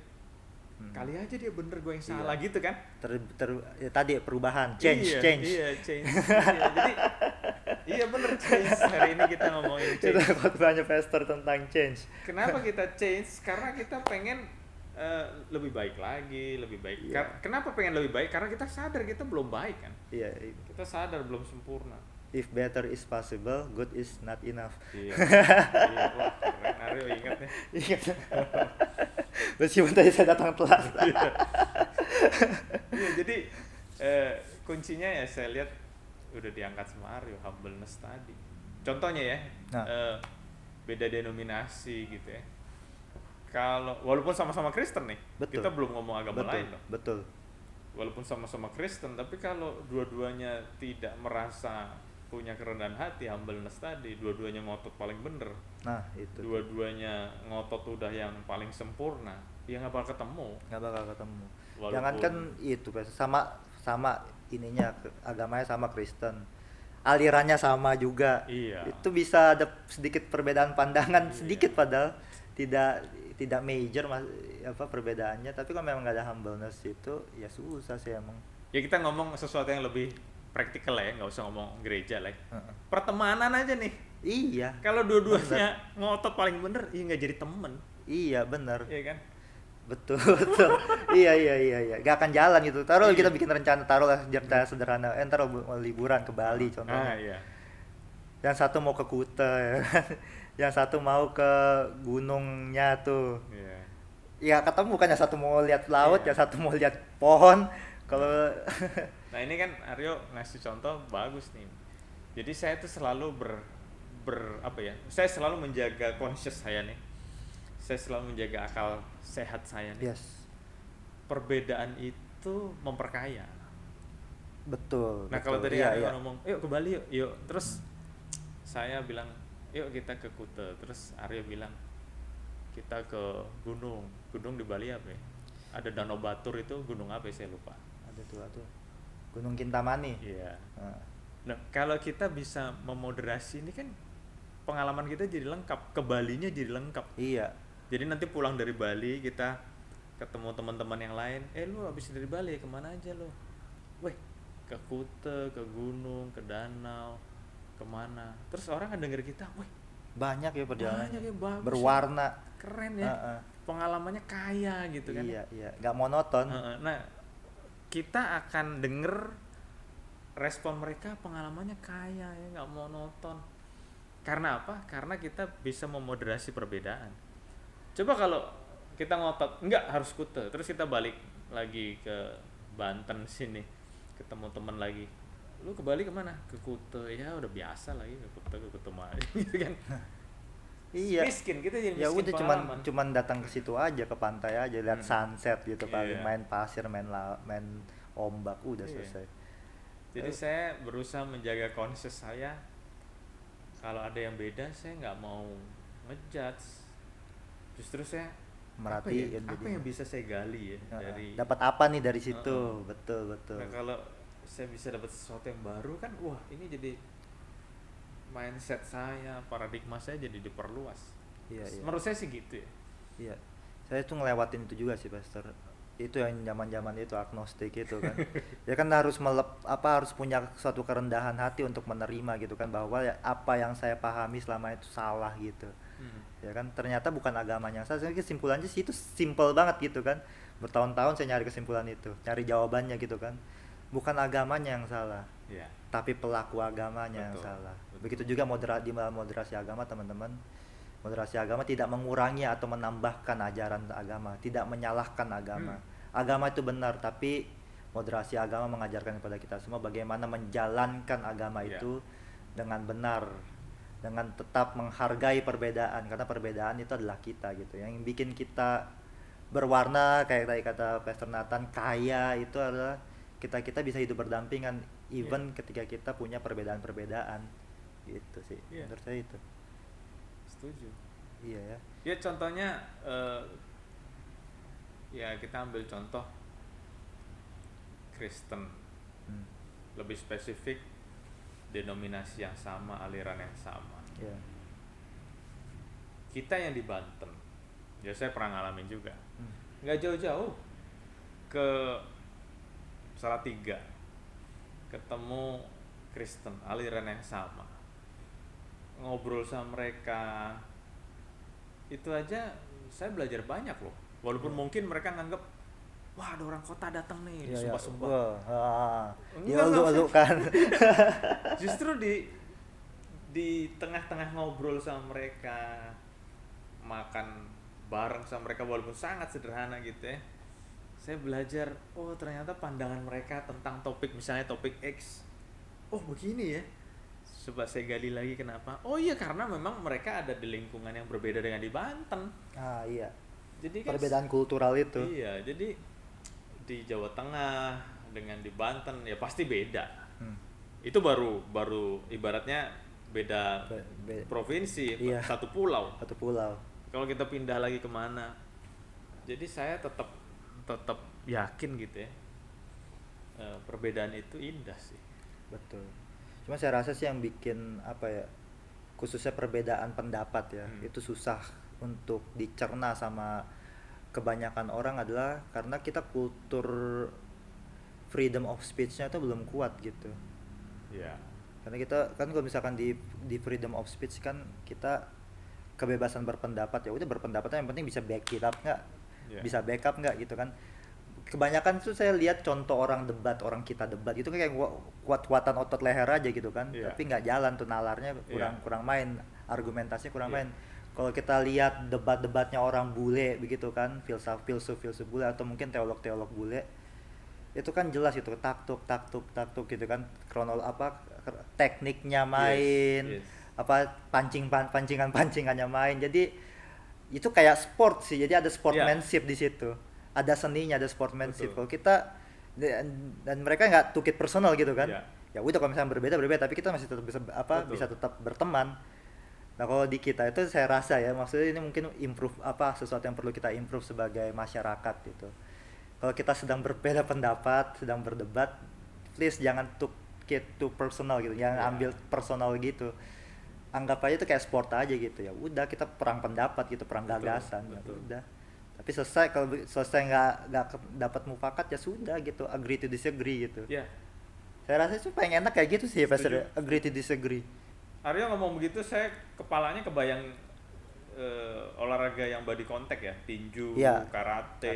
kali aja dia bener, gue yang salah gitu kan. Ya, tadi perubahan, change. Iya, change. Jadi iya bener, change. Hari ini kita ngomongin change. Kita khotbahnya Pastor tentang change. Kenapa kita change? Karena kita pengen lebih baik lagi, lebih baik. Iya. Kenapa pengen lebih baik? Karena kita sadar kita belum baik kan. Iya. Kita sadar belum sempurna. If better is possible, good is not enough. Iya. Iya, wah, keren. Aryo ingat nih. Ingat. Meskipun tadi saya datang telat. Iya, jadi kuncinya ya saya lihat udah diangkat sama Aryo, humbleness tadi. Contohnya ya, beda denominasi gitu ya. Kalau walaupun sama-sama Kristen nih, Betul. kita belum ngomong agama lain loh. Betul. walaupun sama-sama Kristen, tapi kalau dua-duanya tidak merasa punya kerendahan hati, humbleness tadi, dua-duanya ngotot paling bener, Nah itu dua-duanya ngotot udah yang paling sempurna, ya nggak bakal ketemu. nggak bakal ketemu. Jangan Walaupun kan itu Pak, sama sama ininya agamanya sama Kristen, alirannya sama juga, iya, itu bisa ada sedikit perbedaan pandangan iya, sedikit padahal tidak tidak major apa perbedaannya, tapi kalau memang nggak ada humbleness itu ya susah sih emang. ya kita ngomong sesuatu yang lebih praktikal ya, nggak usah ngomong gereja lah ya. Heeh. Pertemanan aja nih, Iya, kalau dua-duanya ngotot paling bener, iya nggak jadi temen, iya bener, ya kan. betul betul. Iya, gak akan jalan gitu. Taruh Iya. kita bikin rencana, taruh lah rencana sederhana, ntar mau liburan ke Bali contohnya, Iya, yang satu mau ke Kuta ya kan? Yang satu mau ke gunungnya tuh, iya. ya ketemu kan, yang satu mau lihat laut, Iya. yang satu mau lihat pohon. Kalau Nah ini kan Aryo ngasih contoh bagus nih. Jadi saya tuh selalu apa ya? Saya selalu menjaga conscious saya nih. Saya selalu menjaga akal sehat saya nih. yes, Perbedaan itu memperkaya. betul Nah kalau betul, tadi iya Aryo iya. ngomong, yuk ke Bali yuk, yuk. Terus saya bilang, yuk kita ke Kuta. Terus Aryo bilang, kita ke gunung. Gunung di Bali apa ya? Ada Danau Batur, itu gunung apa ya? Saya lupa. Ada tuh Gunung Kintamani. Iya. Nah, Nah, kalau kita bisa memoderasi ini kan pengalaman kita jadi lengkap, ke Balinya jadi lengkap. iya Jadi nanti pulang dari Bali kita ketemu teman-teman yang lain, lu habis dari Bali kemana aja lu? Weh, ke Kuta, ke gunung, ke danau, kemana? Terus orang kan denger kita, weh, banyak ya perjalanannya, banyak ya, bagus ya, berwarna. keren ya, Heeh. pengalamannya kaya gitu kan. Iya nggak monoton. Heeh. Nah, kita akan denger respon mereka, pengalamannya kaya ya, nggak monoton. Karena apa? Karena kita bisa memoderasi perbedaan. Coba kalau kita ngotot nggak harus Kuta, terus kita balik lagi ke Banten sini, ketemu teman lagi, lu ke Bali kemana? Ke Kuta. Ya udah biasa lagi, ke Kuta mah gitu kan. Iya, Miskin, kita jadi ya miskin udah pengalaman. cuman datang ke situ aja, ke pantai aja, lihat sunset gitu, paling Iya. main pasir, main ombak, udah Iya. selesai. Jadi saya berusaha menjaga conscious saya. Kalau ada yang beda, saya nggak mau ngejudge. Justru saya Merhatiin apa jadinya. yang bisa saya gali ya Heeh. dari. Dapat apa nih dari situ? Heeh. Betul. Nah kalau saya bisa dapat sesuatu yang baru kan, wah ini jadi mindset saya, paradigma saya jadi diperluas. Iya. Menurut saya sih gitu ya. Iya. Saya tuh ngelewatin itu juga sih, Pastor. Itu yang zaman-zaman itu agnostik itu kan. Ya kan harus harus punya suatu kerendahan hati untuk menerima gitu kan, bahwa ya, apa yang saya pahami selama itu salah gitu. Ya kan ternyata bukan agamanya yang salah. Sebenarnya kesimpulannya sih itu simple banget gitu kan. Bertahun-tahun saya nyari kesimpulan itu, nyari jawabannya gitu kan. Bukan agamanya yang salah, Iya. tapi pelaku agamanya yang Betul, salah. betul. Begitu juga di dalam moderasi agama, teman-teman. Moderasi agama tidak mengurangi atau menambahkan ajaran agama, tidak menyalahkan agama. Agama itu benar, tapi moderasi agama mengajarkan kepada kita semua bagaimana menjalankan agama Iya. itu dengan benar, dengan tetap menghargai perbedaan, karena perbedaan itu adalah kita gitu. Yang bikin kita berwarna, kayak tadi kata Pastor Nathan, kaya itu adalah kita bisa hidup berdampingan even ketika kita punya perbedaan-perbedaan gitu sih. Iya. Menurut saya itu. Setuju. Iya ya. Ya contohnya ya kita ambil contoh Kristen, Hmm. lebih spesifik denominasi yang sama, aliran yang sama. Iya. Kita yang di Banten, ya saya pernah ngalamin juga, Hmm. nggak jauh-jauh ke Salatiga, ketemu Kristen, aliran yang sama, ngobrol sama mereka, itu aja saya belajar banyak loh. Walaupun mungkin mereka nganggep, wah ada orang kota datang nih, Iya, iya. disumpah-sumpah. Wah, Enggak, dieluk-eluk kan. Justru di tengah-tengah ngobrol sama mereka, makan bareng sama mereka walaupun sangat sederhana gitu ya, saya belajar, oh ternyata pandangan mereka tentang topik, misalnya topik X, oh begini ya. Coba saya gali lagi kenapa. Oh iya, karena memang mereka ada di lingkungan yang berbeda dengan di Banten. Ah iya. Jadi kan Perbedaan kultural itu. iya, jadi di Jawa Tengah dengan di Banten ya pasti beda. Hmm. Itu baru ibaratnya beda provinsi, Iya. satu pulau. Satu pulau. Kalau kita pindah lagi kemana, jadi saya tetap yakin gitu ya, perbedaan itu indah sih. Betul. Cuma saya rasa sih yang bikin apa ya, khususnya perbedaan pendapat ya, itu susah untuk dicerna sama kebanyakan orang adalah karena kita kultur freedom of speech-nya itu belum kuat gitu. Ya. Karena kita kan kalau misalkan di freedom of speech kan kita kebebasan berpendapat, ya udah berpendapatnya yang penting bisa back it up nggak, bisa backup nggak gitu kan. Kebanyakan tuh saya lihat contoh orang debat, orang kita debat itu kayak kuat-kuatan otot leher aja gitu kan, tapi nggak jalan tuh nalarnya, kurang main, argumentasinya kurang main. Kalau kita lihat debat-debatnya orang bule begitu kan, filsuf bule atau mungkin teolog bule, itu kan jelas itu taktuk gitu kan, tekniknya main, apa pancingannya main. Jadi itu kayak sport sih, jadi ada sportsmanship di situ. Ada seninya, ada sportsmanship. Kalau kita dan mereka nggak took it personal gitu kan. Ya udah kalau misalnya berbeda, tapi kita masih tetap bisa tetap berteman. Nah, kalau di kita itu saya rasa ya, maksudnya ini mungkin improve sesuatu yang perlu kita improve sebagai masyarakat gitu. Kalau kita sedang berbeda pendapat, sedang berdebat, please jangan took it too personal gitu. Jangan ambil personal gitu. Anggap aja itu kayak sport aja gitu. Ya udah, kita perang pendapat gitu, perang gagasan. Ya udah. Tapi kalau selesai nggak dapat mufakat ya sudah gitu, agree to disagree gitu. Saya rasa itu paling enak kayak gitu sih, Pastor, agree to disagree. Aryo ngomong begitu, saya kepalanya kebayang olahraga yang body contact ya, tinju, karate,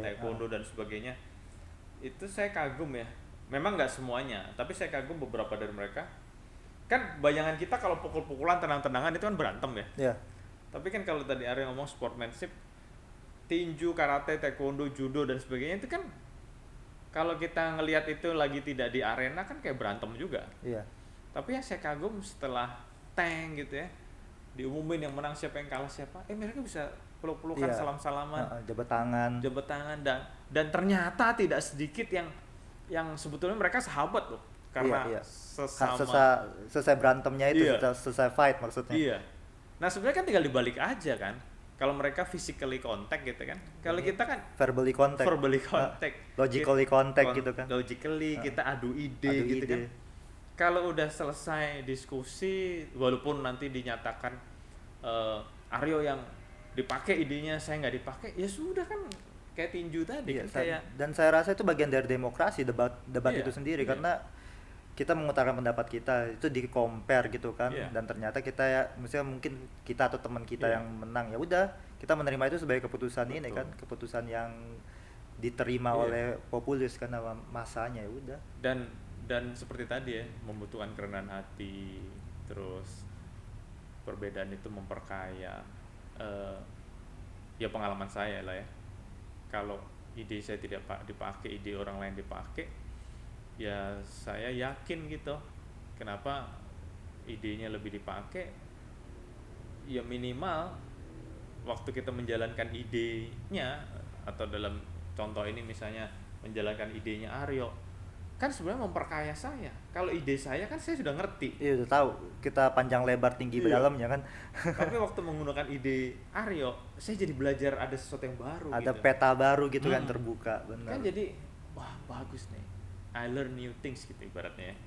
taekwondo dan sebagainya. Itu saya kagum ya. Memang nggak semuanya, tapi saya kagum beberapa dari mereka. Kan bayangan kita kalau pukul-pukulan, tenang-tenangan itu kan berantem ya. Tapi kan kalau tadi Aryo ngomong sportsmanship, tinju, karate, taekwondo, judo dan sebagainya itu kan kalau kita ngelihat itu lagi tidak di arena kan kayak berantem juga. Tapi yang saya kagum setelah tank gitu ya, diumumin yang menang siapa, yang kalah siapa, mereka bisa peluk-pelukan, salam-salaman, jabat tangan dan ternyata tidak sedikit yang sebetulnya mereka sahabat loh, karena selesai berantemnya itu, selesai fight maksudnya. Nah sebenarnya kan tinggal dibalik aja kan. Kalau mereka physically contact gitu kan, kalau kita kan verbally contact, logically contact gitu kan. Logically kita adu ide gitu kan. Kalau udah selesai diskusi, walaupun nanti dinyatakan Aryo yang dipakai idenya, saya nggak dipakai, ya sudah kan kayak tinju tadi kan. Dan saya rasa itu bagian dari demokrasi, debat itu sendiri, karena kita mengutarakan pendapat kita, itu di compare gitu kan, dan ternyata kita ya, misalnya mungkin kita atau teman kita yang menang, ya udah kita menerima itu sebagai keputusan ini kan, keputusan yang diterima oleh populis kan sama masanya, ya udah. Dan seperti tadi ya, membutuhkan kerendahan hati, terus perbedaan itu memperkaya. Ya pengalaman saya lah ya, kalau ide saya tidak dipakai, ide orang lain dipakai, ya saya yakin gitu. Kenapa idenya lebih dipakai? Ya minimal waktu kita menjalankan idenya, atau dalam contoh ini misalnya menjalankan idenya Aryo, kan sebenarnya memperkaya saya. Kalau ide saya kan saya sudah ngerti. Iya, udah tahu kita panjang lebar tinggi dalamnya kan. Tapi waktu menggunakan ide Aryo, saya jadi belajar ada sesuatu yang baru. Ada gitu, peta baru gitu kan, terbuka, benar. Kan jadi wah bagus nih. I learn new things gitu ibaratnya ya.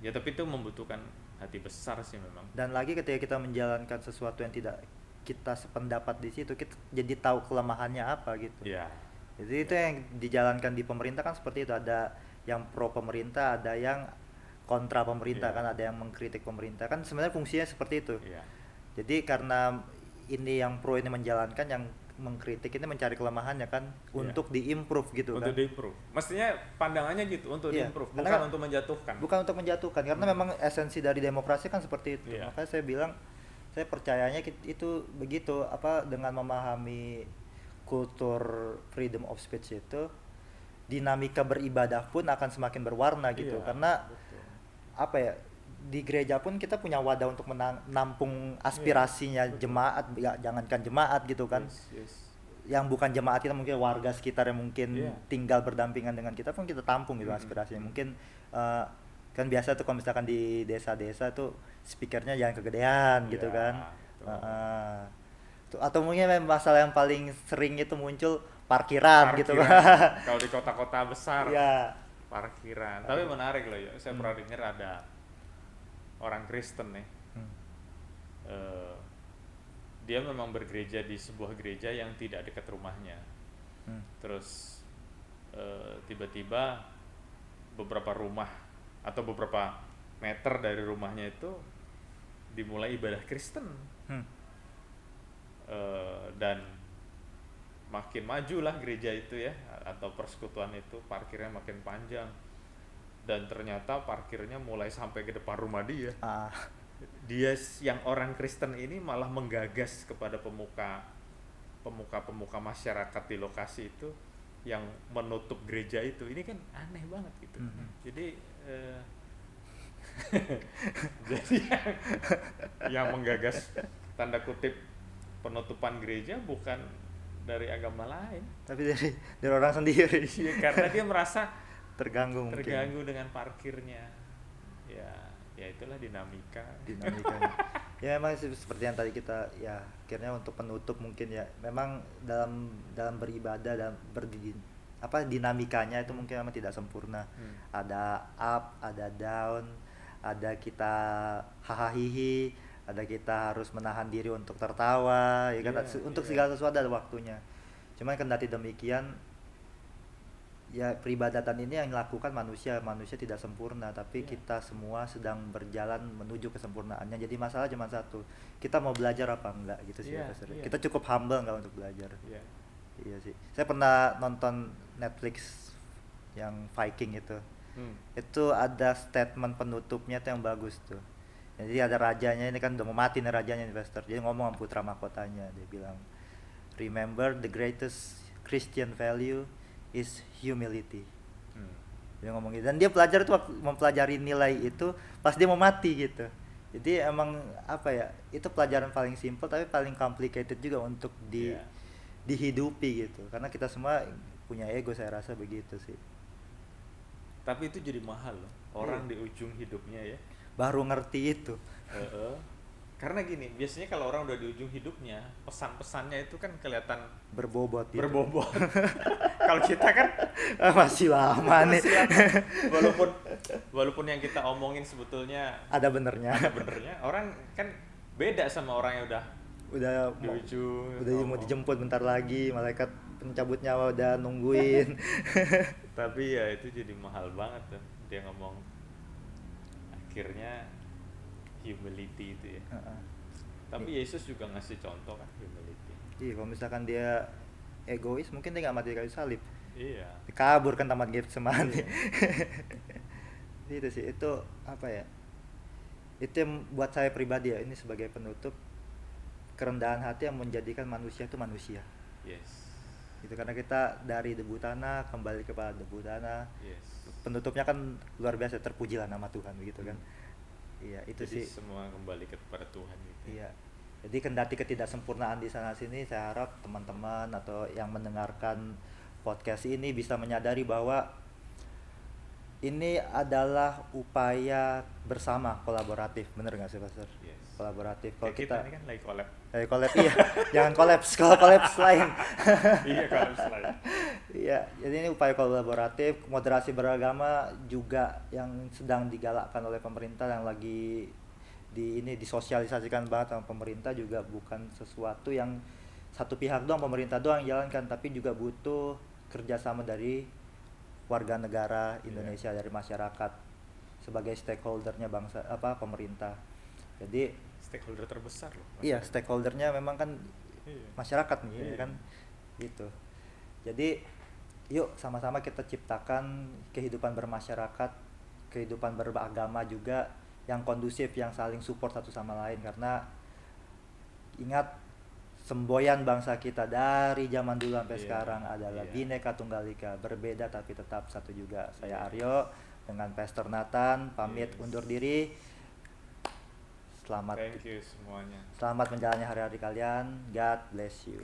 Ya tapi itu membutuhkan hati besar sih memang. Dan lagi ketika kita menjalankan sesuatu yang tidak kita sependapat di situ, kita jadi tahu kelemahannya apa gitu. Jadi itu yang dijalankan di pemerintah kan seperti itu, ada yang pro pemerintah, ada yang kontra pemerintah kan, ada yang mengkritik pemerintah kan, sebenarnya fungsinya seperti itu. Jadi karena ini yang pro ini menjalankan, yang mengkritik ini mencari kelemahannya kan, untuk diimprove gitu kan. Untuk diimprove. Mestinya pandangannya gitu, untuk diimprove, bukan untuk menjatuhkan. Bukan untuk menjatuhkan, karena memang esensi dari demokrasi kan seperti itu. Makanya saya bilang, saya percayanya itu begitu, dengan memahami kultur freedom of speech itu, dinamika beribadah pun akan semakin berwarna gitu. Karena di gereja pun kita punya wadah untuk menampung aspirasinya jemaat, jangankan jemaat gitu kan. yang bukan jemaat kita, mungkin warga sekitar yang mungkin Iya. tinggal berdampingan dengan kita pun kita tampung gitu aspirasinya. Mungkin eh, kan biasa tuh kalau misalkan di desa-desa tuh speakernya jangan kegedean gitu Iya, kan. betul. Heeh. Atau mungkin memang masalah yang paling sering itu muncul parkiran, gitu kan. Parkiran. Kalau di kota-kota besar, Iya. parkiran. Tapi menarik loh ya, saya pernah dengar ada orang Kristen nih. Hmm. Eh, dia memang bergereja di sebuah gereja yang tidak dekat rumahnya. Hmm. Terus tiba-tiba beberapa rumah atau beberapa meter dari rumahnya itu dimulai ibadah Kristen. Hmm. Dan makin majulah gereja itu ya, atau persekutuan itu, parkirnya makin panjang, dan ternyata parkirnya mulai sampai ke depan rumah dia. Ah. Dia yang orang Kristen ini malah menggagas kepada pemuka masyarakat di lokasi itu yang menutup gereja itu. Ini kan aneh banget gitu. Jadi jadi yang menggagas tanda kutip penutupan gereja bukan dari agama lain, Tapi dari orang sendiri. ya, karena dia merasa terganggu mungkin. terganggu dengan parkirnya. Ya itulah Dinamikanya. Ya memang seperti yang tadi kita ya akhirnya untuk penutup mungkin ya memang dalam beribadah dan dinamikanya itu mungkin memang tidak sempurna. Ada up, ada down, ada kita hahaha, ada kita harus menahan diri untuk tertawa, ya kan. Untuk segala sesuatu ada waktunya. Cuman kendati demikian ya peribadatan ini yang dilakukan manusia tidak sempurna, tapi kita semua sedang berjalan menuju kesempurnaannya. Jadi masalah cuma satu, kita mau belajar apa enggak gitu sih. Kita cukup humble enggak untuk belajar. Iya sih, saya pernah nonton Netflix yang Viking itu ada statement penutupnya tuh yang bagus tuh. Jadi ada rajanya, ini kan udah mau mati nih rajanya, investor, jadi ngomong sama putra mahkotanya, dia bilang, remember the greatest Christian value is humility. Dia ngomong gitu, dan dia pelajar tuh waktu mempelajari nilai itu pas dia mau mati gitu. Jadi emang apa ya, itu pelajaran paling simple tapi paling complicated juga untuk dihidupi gitu, karena kita semua punya ego, saya rasa begitu sih. Tapi itu jadi mahal loh, orang di ujung hidupnya ya baru ngerti itu. Karena gini, biasanya kalau orang udah di ujung hidupnya, pesan-pesannya itu kan kelihatan berbobot gitu. Kalau kita kan masih lama nih. Walaupun yang kita omongin sebetulnya ada benernya. Orang kan beda sama orang yang udah di ujung, udah mau dijemput bentar lagi, malaikat pencabut nyawa udah nungguin. Tapi ya itu jadi mahal banget tuh, dia ngomong akhirnya humility itu ya. Tapi Yesus juga ngasih contoh kan humility. Iya, kalau misalkan dia egois mungkin dia nggak mati di kayu salib. Iya. Kabur kan tamat Getsemani. Itu sih, itu apa ya? Itu yang buat saya pribadi ya, ini sebagai penutup, kerendahan hati yang menjadikan manusia itu manusia. Yes. Itu karena kita dari debu tanah kembali kepada debu tanah. Yes. Penutupnya kan luar biasa, terpujilah nama Tuhan begitu kan. Iya, itu jadi sih. Semua kembali kepada Tuhan gitu. Iya. Jadi kendati ketidaksempurnaan di sana sini, saya harap teman-teman atau yang mendengarkan podcast ini bisa menyadari bahwa ini adalah upaya bersama, kolaboratif. Bener nggak sih, Pastor? Yes. Kolaboratif. Kalau kita ini kan lagi collab. Collab, iya. Jangan kolaps, kalau kolaps lain. Iya, kolaps lain. Iya, jadi ini upaya kolaboratif, moderasi beragama juga yang sedang digalakkan oleh pemerintah, yang lagi disosialisasikan banget sama pemerintah, juga bukan sesuatu yang satu pihak doang, pemerintah doang yang jalankan, tapi juga butuh kerjasama dari warga negara Indonesia, dari masyarakat sebagai stakeholdernya bangsa pemerintah. Jadi stakeholder terbesar loh. Iya, stakeholdernya memang kan masyarakat nih, kan gitu. Jadi yuk sama-sama kita ciptakan kehidupan bermasyarakat, kehidupan beragama juga yang kondusif, yang saling support satu sama lain. Karena ingat, semboyan bangsa kita dari zaman dulu sampai sekarang adalah Bhinneka Tunggal Ika, berbeda tapi tetap satu juga. Saya Aryo dengan Pastor Nathan pamit undur diri. Thank you semuanya. Selamat menjalani hari-hari kalian. God bless you.